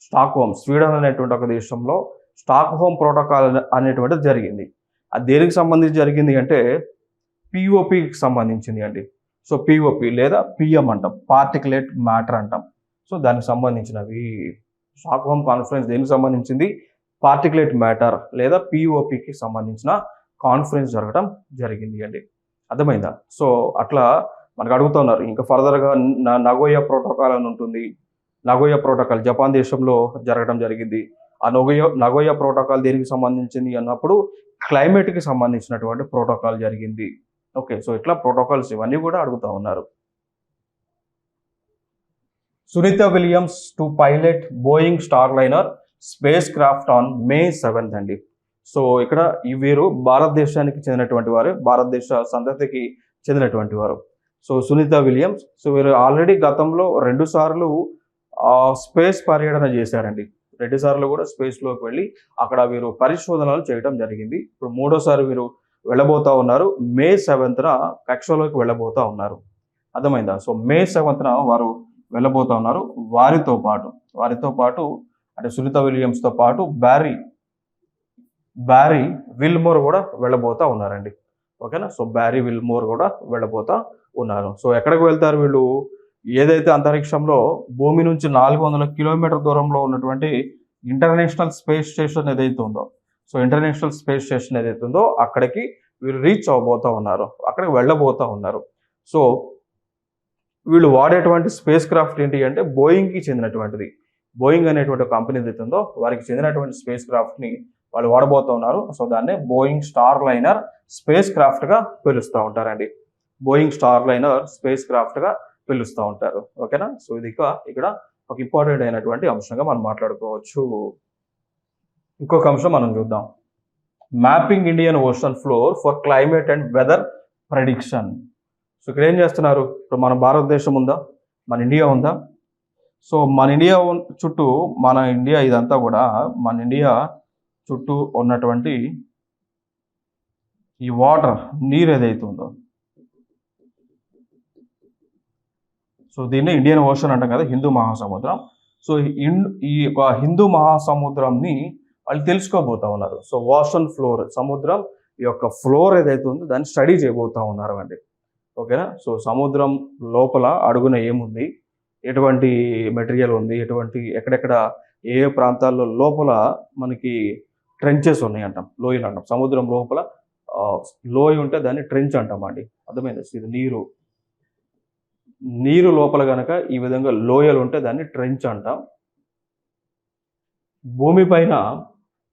స్టాక్ హోమ్ స్వీడన్ అనేటువంటి ఒక దేశంలో స్టాక్ హోమ్ ప్రోటోకాల్ అనేటువంటిది జరిగింది. అది దేనికి సంబంధించి జరిగింది అంటే పిఓపికి సంబంధించింది అండి. సో పిఓపి లేదా పిఎం అంటాం, పార్టికులేట్ మ్యాటర్ అంటాం. సో దానికి సంబంధించినవి స్టాక్ హోమ్ కాన్ఫరెన్స్ దేనికి సంబంధించింది? పార్టికులేట్ మ్యాటర్ లేదా పిఓపికి సంబంధించిన కాన్ఫరెన్స్ జరగడం జరిగింది అండి. అర్థమైందా? సో అట్లా మనకు అడుగుతున్నారు. ఇంకా ఫర్దర్గా నగోయా ప్రోటోకాల్ అని ఉంటుంది. నగోయా ప్రోటోకాల్ జపాన్ దేశంలో జరగడం జరిగింది. ఆ నగోయా ప్రోటోకాల్ దేనికి సంబంధించింది అన్నప్పుడు క్లైమేట్కి సంబంధించినటువంటి ప్రోటోకాల్ జరిగింది. ఓకే, సో ఇట్లా ప్రోటోకాల్స్ ఇవన్నీ కూడా అడుగుతా ఉన్నారు. Sunita Williams to pilot Boeing Starliner space craft on May 7th అండి. సో ఇక్కడ వీరు భారతదేశానికి చెందినటువంటి వారు, భారతదేశ సంతతికి చెందినటువంటి వారు. సో సునీత విలియమ్స్, సో వీరు ఆల్రెడీ గతంలో 2 సార్లు స్పేస్ పర్యటన చేశారండి. 2 సార్లు కూడా స్పేస్లోకి వెళ్ళి అక్కడ వీరు పరిశోధనలు చేయడం జరిగింది. ఇప్పుడు 3వసారి వీరు వెళ్ళబోతా ఉన్నారు. May 7th కక్షలోకి వెళ్ళబోతా ఉన్నారు. అర్థమైందా? సో May 7th వారు వెళ్ళబోతా ఉన్నారు. వారితో పాటు అంటే సునీత విలియమ్స్తో పాటు బ్యారీ విల్మోర్ కూడా వెళ్ళబోతా ఉన్నారండి. ఓకేనా? సో బ్యారీ విల్మోర్ కూడా వెళ్ళబోతా ఉన్నారు. సో ఎక్కడికి వెళ్తారు వీళ్ళు? ఏదైతే అంతరిక్షంలో భూమి నుంచి 400 కిలోమీటర్ దూరంలో ఉన్నటువంటి ఇంటర్నేషనల్ స్పేస్ స్టేషన్ ఏదైతే ఉందో, సో ఇంటర్నేషనల్ స్పేస్ స్టేషన్ ఏదైతే ఉందో అక్కడికి వీళ్ళు రీచ్ అవ్వబోతా ఉన్నారు, అక్కడికి వెళ్ళబోతా ఉన్నారు. సో వీళ్ళు వాడేటువంటి స్పేస్ క్రాఫ్ట్ ఏంటి అంటే బోయింగ్కి చెందినటువంటిది. బోయింగ్ అనేటువంటి కంపెనీ ఏదైతే ఉందో వారికి చెందినటువంటి స్పేస్ క్రాఫ్ట్ని వాళ్ళు వాడబోతూ ఉన్నారు. సో దాన్నే బోయింగ్ స్టార్లైనర్ స్పేస్ క్రాఫ్ట్గా పిలుస్తూ ఉంటారండి. బోయింగ్ స్టార్లైనర్ స్పేస్ క్రాఫ్ట్గా పిలుస్తూ ఉంటారు. ఓకేనా? సో ఇది ఇక్కడ ఒక ఇంపార్టెంట్ అయినటువంటి అంశంగా మనం మాట్లాడుకోవచ్చు. ఇంకొక అంశం మనం చూద్దాం. Mapping Indian ocean floor for climate and weather prediction. So ఇక్కడ ఏం చేస్తున్నారు? ఇప్పుడు మన భారతదేశం ఉందా, మన ఇండియా ఉందా? సో మన ఇండియా చుట్టూ ఇదంతా కూడా మన ఇండియా చుట్టూ ఉన్నటువంటి ఈ వాటర్, నీరు ఏదైతే ఉందో, సో దీన్ని ఇండియన్ ఓషన్ అంటాం కదా, హిందూ మహాసముద్రం. సో ఈ హిందూ మహాసముద్రంని వాళ్ళు తెలుసుకోబోతా ఉన్నారు. సో ఓషన్ ఫ్లోర్, సముద్రం యొక్క ఫ్లోర్ ఏదైతే ఉందో దాన్ని స్టడీ చేయబోతా ఉన్నారు అండి. ఓకేనా? సో సముద్రం లోపల అడుగున ఏముంది, ఎటువంటి మెటీరియల్ ఉంది, ఎక్కడెక్కడ ఏ ప్రాంతాల్లో లోపల మనకి ట్రెంచెస్ ఉన్నాయి అంటాం, లోయలు అంటాం. సముద్రం లోపల లోయ ఉంటే దాన్ని ట్రెంచ్ అంటాం అండి. అర్థమైంది? ఇది నీరు లోపల కనుక ఈ విధంగా లోయలు ఉంటే దాన్ని ట్రెంచ్ అంటాం. భూమిపైన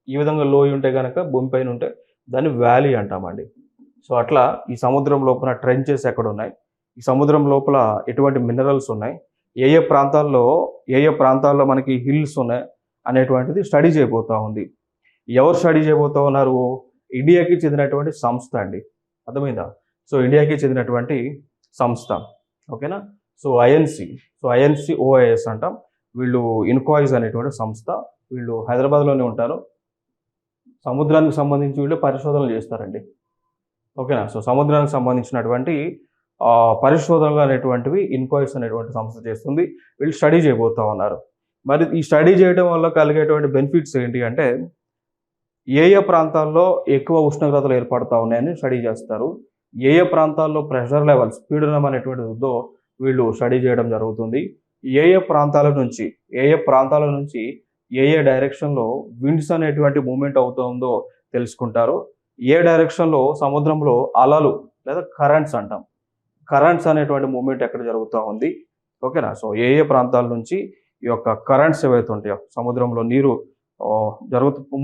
ఈ విధంగా లోయ ఉంటే కనుక, భూమిపైన ఉంటే దాన్ని వ్యాలీ అంటామండి. సో అట్లా ఈ సముద్రం లోపల ట్రెంచెస్ ఎక్కడ ఉన్నాయి, ఈ సముద్రం లోపల ఎటువంటి మినరల్స్ ఉన్నాయి, ఏ ఏ ప్రాంతాల్లో మనకి హిల్స్ ఉన్నాయి అనేటువంటిది స్టడీ చేయబోతా ఉంది. ఎవరు స్టడీ చేయబోతా ఉన్నారు? ఇండియాకి చెందినటువంటి సంస్థ అండి. అర్థమైందా? సో ఇండియాకి చెందినటువంటి సంస్థ. ఓకేనా? సో ఐఎన్సి ఓఐఎస్ అంటాం. వీళ్ళు ఇన్కాయిస్ అనేటువంటి సంస్థ. వీళ్ళు హైదరాబాద్లోనే ఉంటారు. సముద్రానికి సంబంధించి వీళ్ళు పరిశోధనలు చేస్తారండి. ఓకేనా? సో సముద్రానికి సంబంధించినటువంటి పరిశోధనలు అనేటువంటివి ఇన్కాయిస్ అనేటువంటి సంస్థ చేస్తుంది. వీళ్ళు స్టడీ చేయబోతా ఉన్నారు. మరి ఈ స్టడీ చేయడం వల్ల కలిగేటువంటి బెనిఫిట్స్ ఏంటి అంటే, ఏ ప్రాంతాల్లో ఎక్కువ ఉష్ణోగ్రతలు ఏర్పడతా ఉన్నాయని స్టడీ చేస్తారు. ఏ ప్రాంతాల్లో ప్రెషర్ లెవెల్స్, పీడనం అనేటువంటిది ఉందో వీళ్ళు స్టడీ చేయడం జరుగుతుంది. ఏ ప్రాంతాల నుంచి ఏ డైరెక్షన్లో విండ్స్ అనేటువంటి మూమెంట్ అవుతుందో తెలుసుకుంటారు. ఏ డైరెక్షన్లో సముద్రంలో అలలు లేదా కరెంట్స్ అంటాం, కరెంట్స్ అనేటువంటి మూమెంట్ ఎక్కడ జరుగుతూ ఉంది. ఓకేనా? సో ఏ ప్రాంతాల నుంచి ఈ యొక్క కరెంట్స్ ఏవైతే ఉంటాయో, సముద్రంలో నీరు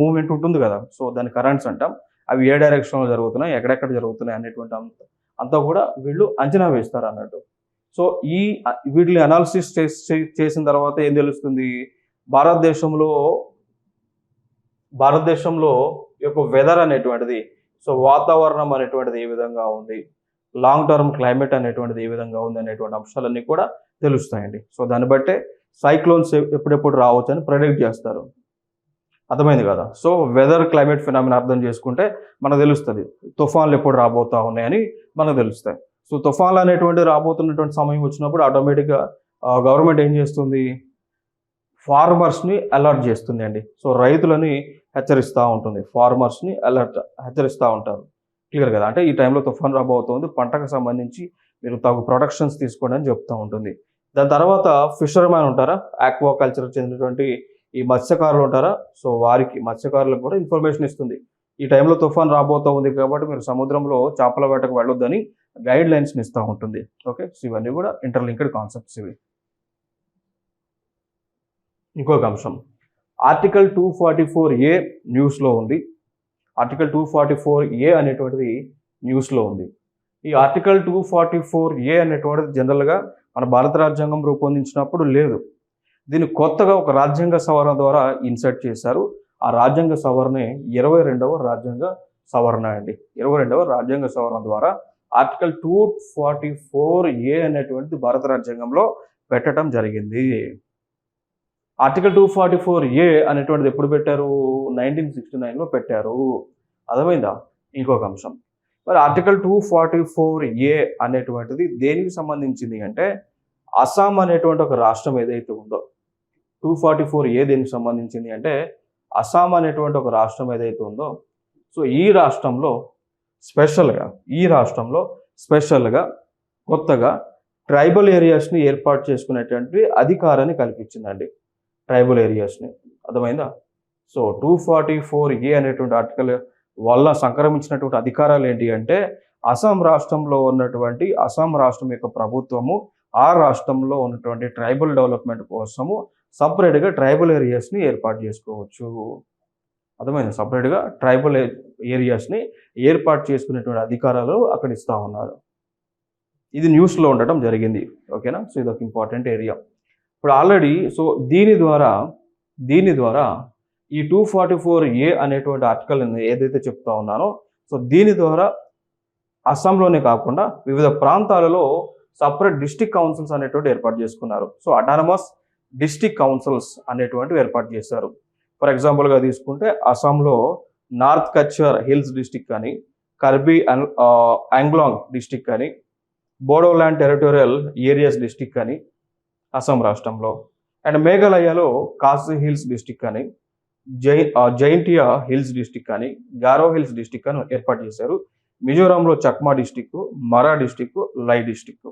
మూమెంట్ ఉంటుంది కదా, సో దాన్ని కరెంట్స్ అంటాం. అవి ఏ డైరెక్షన్లో జరుగుతున్నాయి, ఎక్కడెక్కడ జరుగుతున్నాయి అనేటువంటి అంతా కూడా వీళ్ళు అంచనా వేస్తారు అన్నట్టు. సో వీటిని అనాలిసిస్ చేసిన తర్వాత ఏం తెలుస్తుంది? భారతదేశంలో యొక్క వెదర్ అనేటువంటిది, సో వాతావరణం అనేటువంటిది ఏ విధంగా ఉంది, లాంగ్ టర్మ్ క్లైమేట్ అనేటువంటిది ఏ విధంగా ఉంది అనేటువంటి అంశాలన్నీ కూడా తెలుస్తాయండి. సో దాన్ని బట్టే సైక్లోన్స్ ఎప్పుడెప్పుడు రావచ్చు అని ప్రెడిక్ట్ చేస్తారు. అర్థమైంది కదా? సో వెదర్ క్లైమేట్ ఫినామినా అర్థం చేసుకుంటే మనకు తెలుస్తుంది తుఫాన్లు ఎప్పుడు రాబోతా ఉన్నాయని మనకు తెలుస్తాయి. సో తుఫాన్లు అనేటువంటి రాబోతున్నటువంటి సమయం వచ్చినప్పుడు ఆటోమేటిక్గా గవర్నమెంట్ ఏం చేస్తుంది? ఫార్మర్స్ని అలర్ట్ చేస్తుంది అండి. సో రైతులని హెచ్చరిస్తూ ఉంటుంది, ఫార్మర్స్ని హెచ్చరిస్తూ ఉంటారు. క్లియర్ కదా? అంటే ఈ టైంలో తుఫాన్ రాబోతుంది, పంటకు సంబంధించి మీరు తగు ప్రొటెక్షన్స్ తీసుకోండి అని చెప్తూ ఉంటుంది. దాని తర్వాత ఫిషర్మెన్ ఉంటారా, ఆక్వాకల్చర్ చెందినటువంటి ఈ మత్స్యకారులు ఉంటారా, సో మత్స్యకారులకు కూడా ఇన్ఫర్మేషన్ ఇస్తుంది. ఈ టైంలో తుఫాన్ రాబోతూ ఉంది కాబట్టి మీరు సముద్రంలో చేపల వేటకు వెళ్ళొద్దని గైడ్ లైన్స్ని ఇస్తూ ఉంటుంది. ఓకే, సో ఇవన్నీ కూడా ఇంటర్లింక్డ్ కాన్సెప్ట్స్ ఇవి. ఇంకొక అంశం, ఆర్టికల్ 244A న్యూస్లో ఉంది. ఆర్టికల్ 244A అనేటువంటిది న్యూస్లో ఉంది. ఈ ఆర్టికల్ 244A అనేటువంటిది జనరల్గా మన భారత రాజ్యాంగం రూపొందించినప్పుడు లేదు. దీన్ని కొత్తగా ఒక రాజ్యాంగ సవరణ ద్వారా ఇన్సర్ట్ చేశారు. ఆ రాజ్యాంగ సవరణే 22వ రాజ్యాంగ సవరణ అండి. 22వ రాజ్యాంగ సవరణ ద్వారా ఆర్టికల్ 244A అనేటువంటిది భారత రాజ్యాంగంలో పెట్టడం జరిగింది. ఆర్టికల్ 244A అనేటువంటిది ఎప్పుడు పెట్టారు? 1969లో పెట్టారు. అర్థమైందా? ఇంకొక అంశం, మరి ఆర్టికల్ 244A అనేటువంటిది దేనికి సంబంధించింది అంటే, అస్సాం అనేటువంటి ఒక రాష్ట్రం ఏదైతే ఉందో, 244A దేనికి సంబంధించింది అంటే అస్సాం అనేటువంటి ఒక రాష్ట్రం ఏదైతే ఉందో, సో ఈ రాష్ట్రంలో స్పెషల్గా కొత్తగా ట్రైబల్ ఏరియాస్ని ఏర్పాటు చేసుకునేటువంటి అధికారాన్ని కల్పించిందండి. ట్రైబల్ ఏరియాస్ని. అర్థమైందా? సో 244A అనేటువంటి ఆర్టికల్ వల్ల సంక్రమించినటువంటి అధికారాలు ఏంటి అంటే, అస్సాం రాష్ట్రంలో ఉన్నటువంటి అస్సాం రాష్ట్రం యొక్క ప్రభుత్వము ఆ రాష్ట్రంలో ఉన్నటువంటి ట్రైబల్ డెవలప్మెంట్ కోసము సపరేట్గా ట్రైబల్ ఏరియాస్ని ఏర్పాటు చేసుకోవచ్చు. అర్థమైంది? సపరేట్గా ట్రైబల్ ఏరియాస్ని ఏర్పాటు చేసుకునేటువంటి అధికారాలు అక్కడ ఇస్తూ ఉన్నారు. ఇది న్యూస్లో ఉండటం జరిగింది. ఓకేనా? సో ఇది ఒక ఇంపార్టెంట్ ఏరియా. ఇప్పుడు ఆల్రెడీ సో దీని ద్వారా ఈ 244A అనేటువంటి ఆర్టికల్ ఏదైతే చెప్తా ఉన్నానో, సో దీని ద్వారా అస్సాంలోనే కాకుండా వివిధ ప్రాంతాలలో సపరేట్ డిస్ట్రిక్ట్ కౌన్సిల్స్ అనేటువంటి ఏర్పాటు చేసుకున్నారు. సో అటానమస్ డిస్ట్రిక్ట్ కౌన్సిల్స్ అనేటువంటివి ఏర్పాటు చేశారు. ఫర్ ఎగ్జాంపుల్గా తీసుకుంటే అస్సాంలో నార్త్ కచ్చర్ హిల్స్ డిస్ట్రిక్ట్ కానీ, కర్బీ ఆంగ్లాంగ్ డిస్ట్రిక్ట్ కానీ, బోడోల్యాండ్ టెరిటోరియల్ ఏరియాస్ డిస్ట్రిక్ట్ కానీ అస్సాం రాష్ట్రంలో, అండ్ మేఘాలయలో కాసి హిల్స్ డిస్ట్రిక్ట్ కానీ, జైంటియా హిల్స్ డిస్ట్రిక్ట్ కానీ, గారో హిల్స్ డిస్ట్రిక్ట్ అని ఏర్పాటు చేశారు. మిజోరాంలో చక్మా డిస్ట్రిక్ట్, మరా డిస్ట్రిక్ట్, లై డిస్ట్రిక్ట్.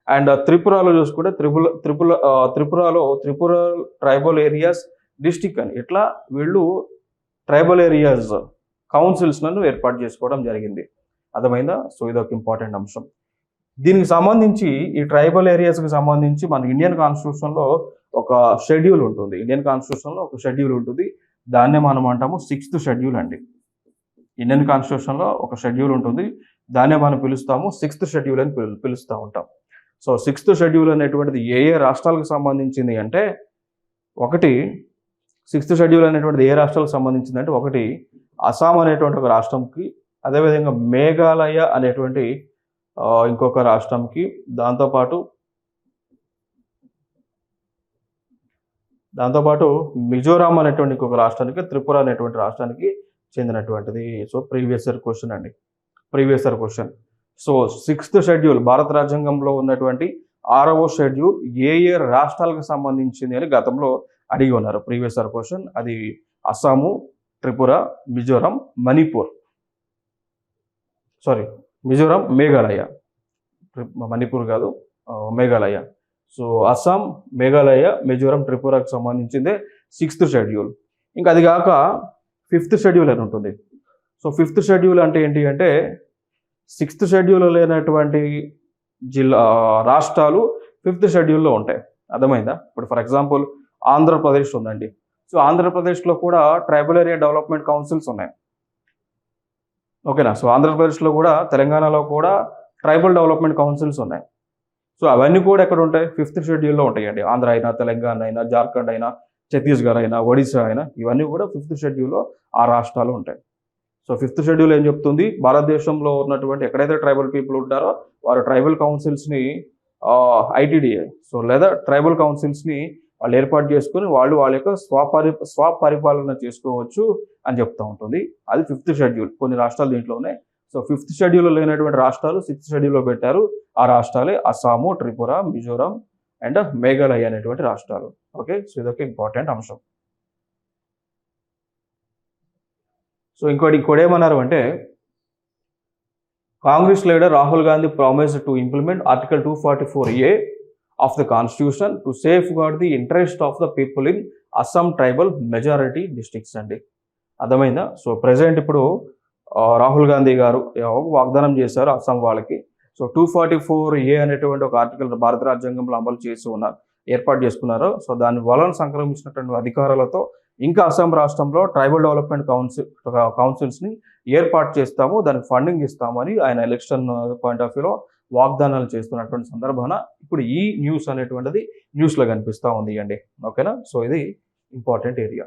అండ్ త్రిపురలో చూసుకుంటే త్రిపురలో త్రిపుర ట్రైబల్ ఏరియాస్ డిస్ట్రిక్ట్ అని, ఇట్లా వీళ్ళు ట్రైబల్ ఏరియాస్ కౌన్సిల్స్లను ఏర్పాటు చేసుకోవడం జరిగింది. అర్థమైందా? సో ఇది ఒక ఇంపార్టెంట్ అంశం. దీనికి సంబంధించి ఈ ట్రైబల్ ఏరియాస్కి సంబంధించి మన ఇండియన్ కాన్స్టిట్యూషన్లో ఒక షెడ్యూల్ ఉంటుంది. దాన్నే మనం అంటాము 6th షెడ్యూల్ అండి. ఇండియన్ కాన్స్టిట్యూషన్లో ఒక షెడ్యూల్ ఉంటుంది. దాన్నే మనం పిలుస్తాము 6th షెడ్యూల్ అని పిలుస్తూ ఉంటాం. సో 6th షెడ్యూల్ అనేటువంటిది ఏ రాష్ట్రాలకు సంబంధించింది అంటే, 6th షెడ్యూల్ అనేటువంటిది ఏ రాష్ట్రాలకు సంబంధించింది అంటే, ఒకటి అస్సాం అనేటువంటి ఒక రాష్ట్రంకి, అదేవిధంగా మేఘాలయ అనేటువంటి ఇంకొక రాష్ట్రంకి, దాంతోపాటు మిజోరాం అనేటువంటి ఇంకొక రాష్ట్రానికి, త్రిపుర అనేటువంటి రాష్ట్రానికి చెందినటువంటిది. So previous year question. So 6th schedule భారత రాజ్యాంగంలో ఉన్నటువంటి 6వ షెడ్యూల్ ఏ రాష్ట్రాలకు సంబంధించింది అని గతంలో అడిగి ఉన్నారు. Previous year question. అది అస్సాము, త్రిపుర, మిజోరాం, మిజోరాం, మేఘాలయ. మణిపూర్ కాదు, మేఘాలయ. సో అస్సాం, మేఘాలయ, మిజోరాం, త్రిపురకు సంబంధించిందే 6th షెడ్యూల్. ఇంకా అది కాక 5th షెడ్యూల్ అని ఉంటుంది. సో 5th షెడ్యూల్ అంటే ఏంటి అంటే, 6th షెడ్యూల్ లేనటువంటి రాష్ట్రాలు 5th షెడ్యూల్లో ఉంటాయి. అర్థమైందా? ఇప్పుడు ఫర్ ఎగ్జాంపుల్ ఆంధ్రప్రదేశ్ ఉందండి. సో ఆంధ్రప్రదేశ్లో కూడా ట్రైబల్ ఏరియా డెవలప్మెంట్ కౌన్సిల్స్ ఉన్నాయి. ఓకేనా? సో ఆంధ్రప్రదేశ్లో కూడా, తెలంగాణలో కూడా ట్రైబల్ డెవలప్మెంట్ కౌన్సిల్స్ ఉన్నాయి. సో అవన్నీ కూడా ఎక్కడ ఉంటాయి? 5th షెడ్యూల్లో ఉంటాయండి. ఆంధ్ర అయినా, తెలంగాణ అయినా, జార్ఖండ్ అయినా, ఛత్తీస్గఢ్ అయినా, ఒడిశా అయినా, ఇవన్నీ కూడా 5th షెడ్యూల్లో ఆ రాష్ట్రాలు ఉంటాయి. సో 5th షెడ్యూల్ ఏం చెప్తుంది? భారతదేశంలో ఉన్నటువంటి ఎక్కడైతే ట్రైబల్ పీపుల్ ఉంటారో వారు ట్రైబల్ కౌన్సిల్స్ని ఐటీడీఏ లేదా ట్రైబల్ కౌన్సిల్స్ని వాళ్ళు ఏర్పాటు చేసుకుని వాళ్ళ యొక్క స్వపరిపాలన చేసుకోవచ్చు అని చెప్తూ ఉంటుంది. అది 5th షెడ్యూల్. కొన్ని రాష్ట్రాలు దీంట్లో ఉన్నాయి. సో 5th షెడ్యూల్లో లేనటువంటి రాష్ట్రాలు 6th షెడ్యూల్లో పెట్టారు. ఆ రాష్ట్రాలే అస్సాము, త్రిపుర, మిజోరాం అండ్ మేఘాలయ అనేటువంటి రాష్ట్రాలు. ఓకే? సో ఇదొక ఇంపార్టెంట్ అంశం. సో ఇంకోటి ఏమన్నారు అంటే, Congress leader Rahul Gandhi promise to implement article 244A of the constitution to safeguard the interest of the people in Assam tribal majority districts అండి. అర్థమైందా? సో ప్రెసెంట్ ఇప్పుడు రాహుల్ గాంధీ గారు వాగ్దానం చేశారు అస్సాం వాళ్ళకి. సో 244A అనేటువంటి ఒక ఆర్టికల్ భారత రాజ్యాంగంలో అమలు చేసి ఉన్నారు. ఏర్పాటు చేసుకున్నారో, సో దాని వలన సంక్రమించినటువంటి అధికారాలతో ఇంకా అస్సాం రాష్ట్రంలో ట్రైబల్ డెవలప్మెంట్ కౌన్సిల్స్ని ఏర్పాటు చేస్తాము, దానికి ఫండింగ్ ఇస్తామని ఆయన ఎలక్షన్ పాయింట్ ఆఫ్ వ్యూలో వాగ్దానాలు చేస్తున్నటువంటి సందర్భాన ఇప్పుడు ఈ న్యూస్ అనేటువంటిది న్యూస్లో కనిపిస్తూ ఉంది అండి. ఓకేనా? సో ఇది ఇంపార్టెంట్ ఏరియా.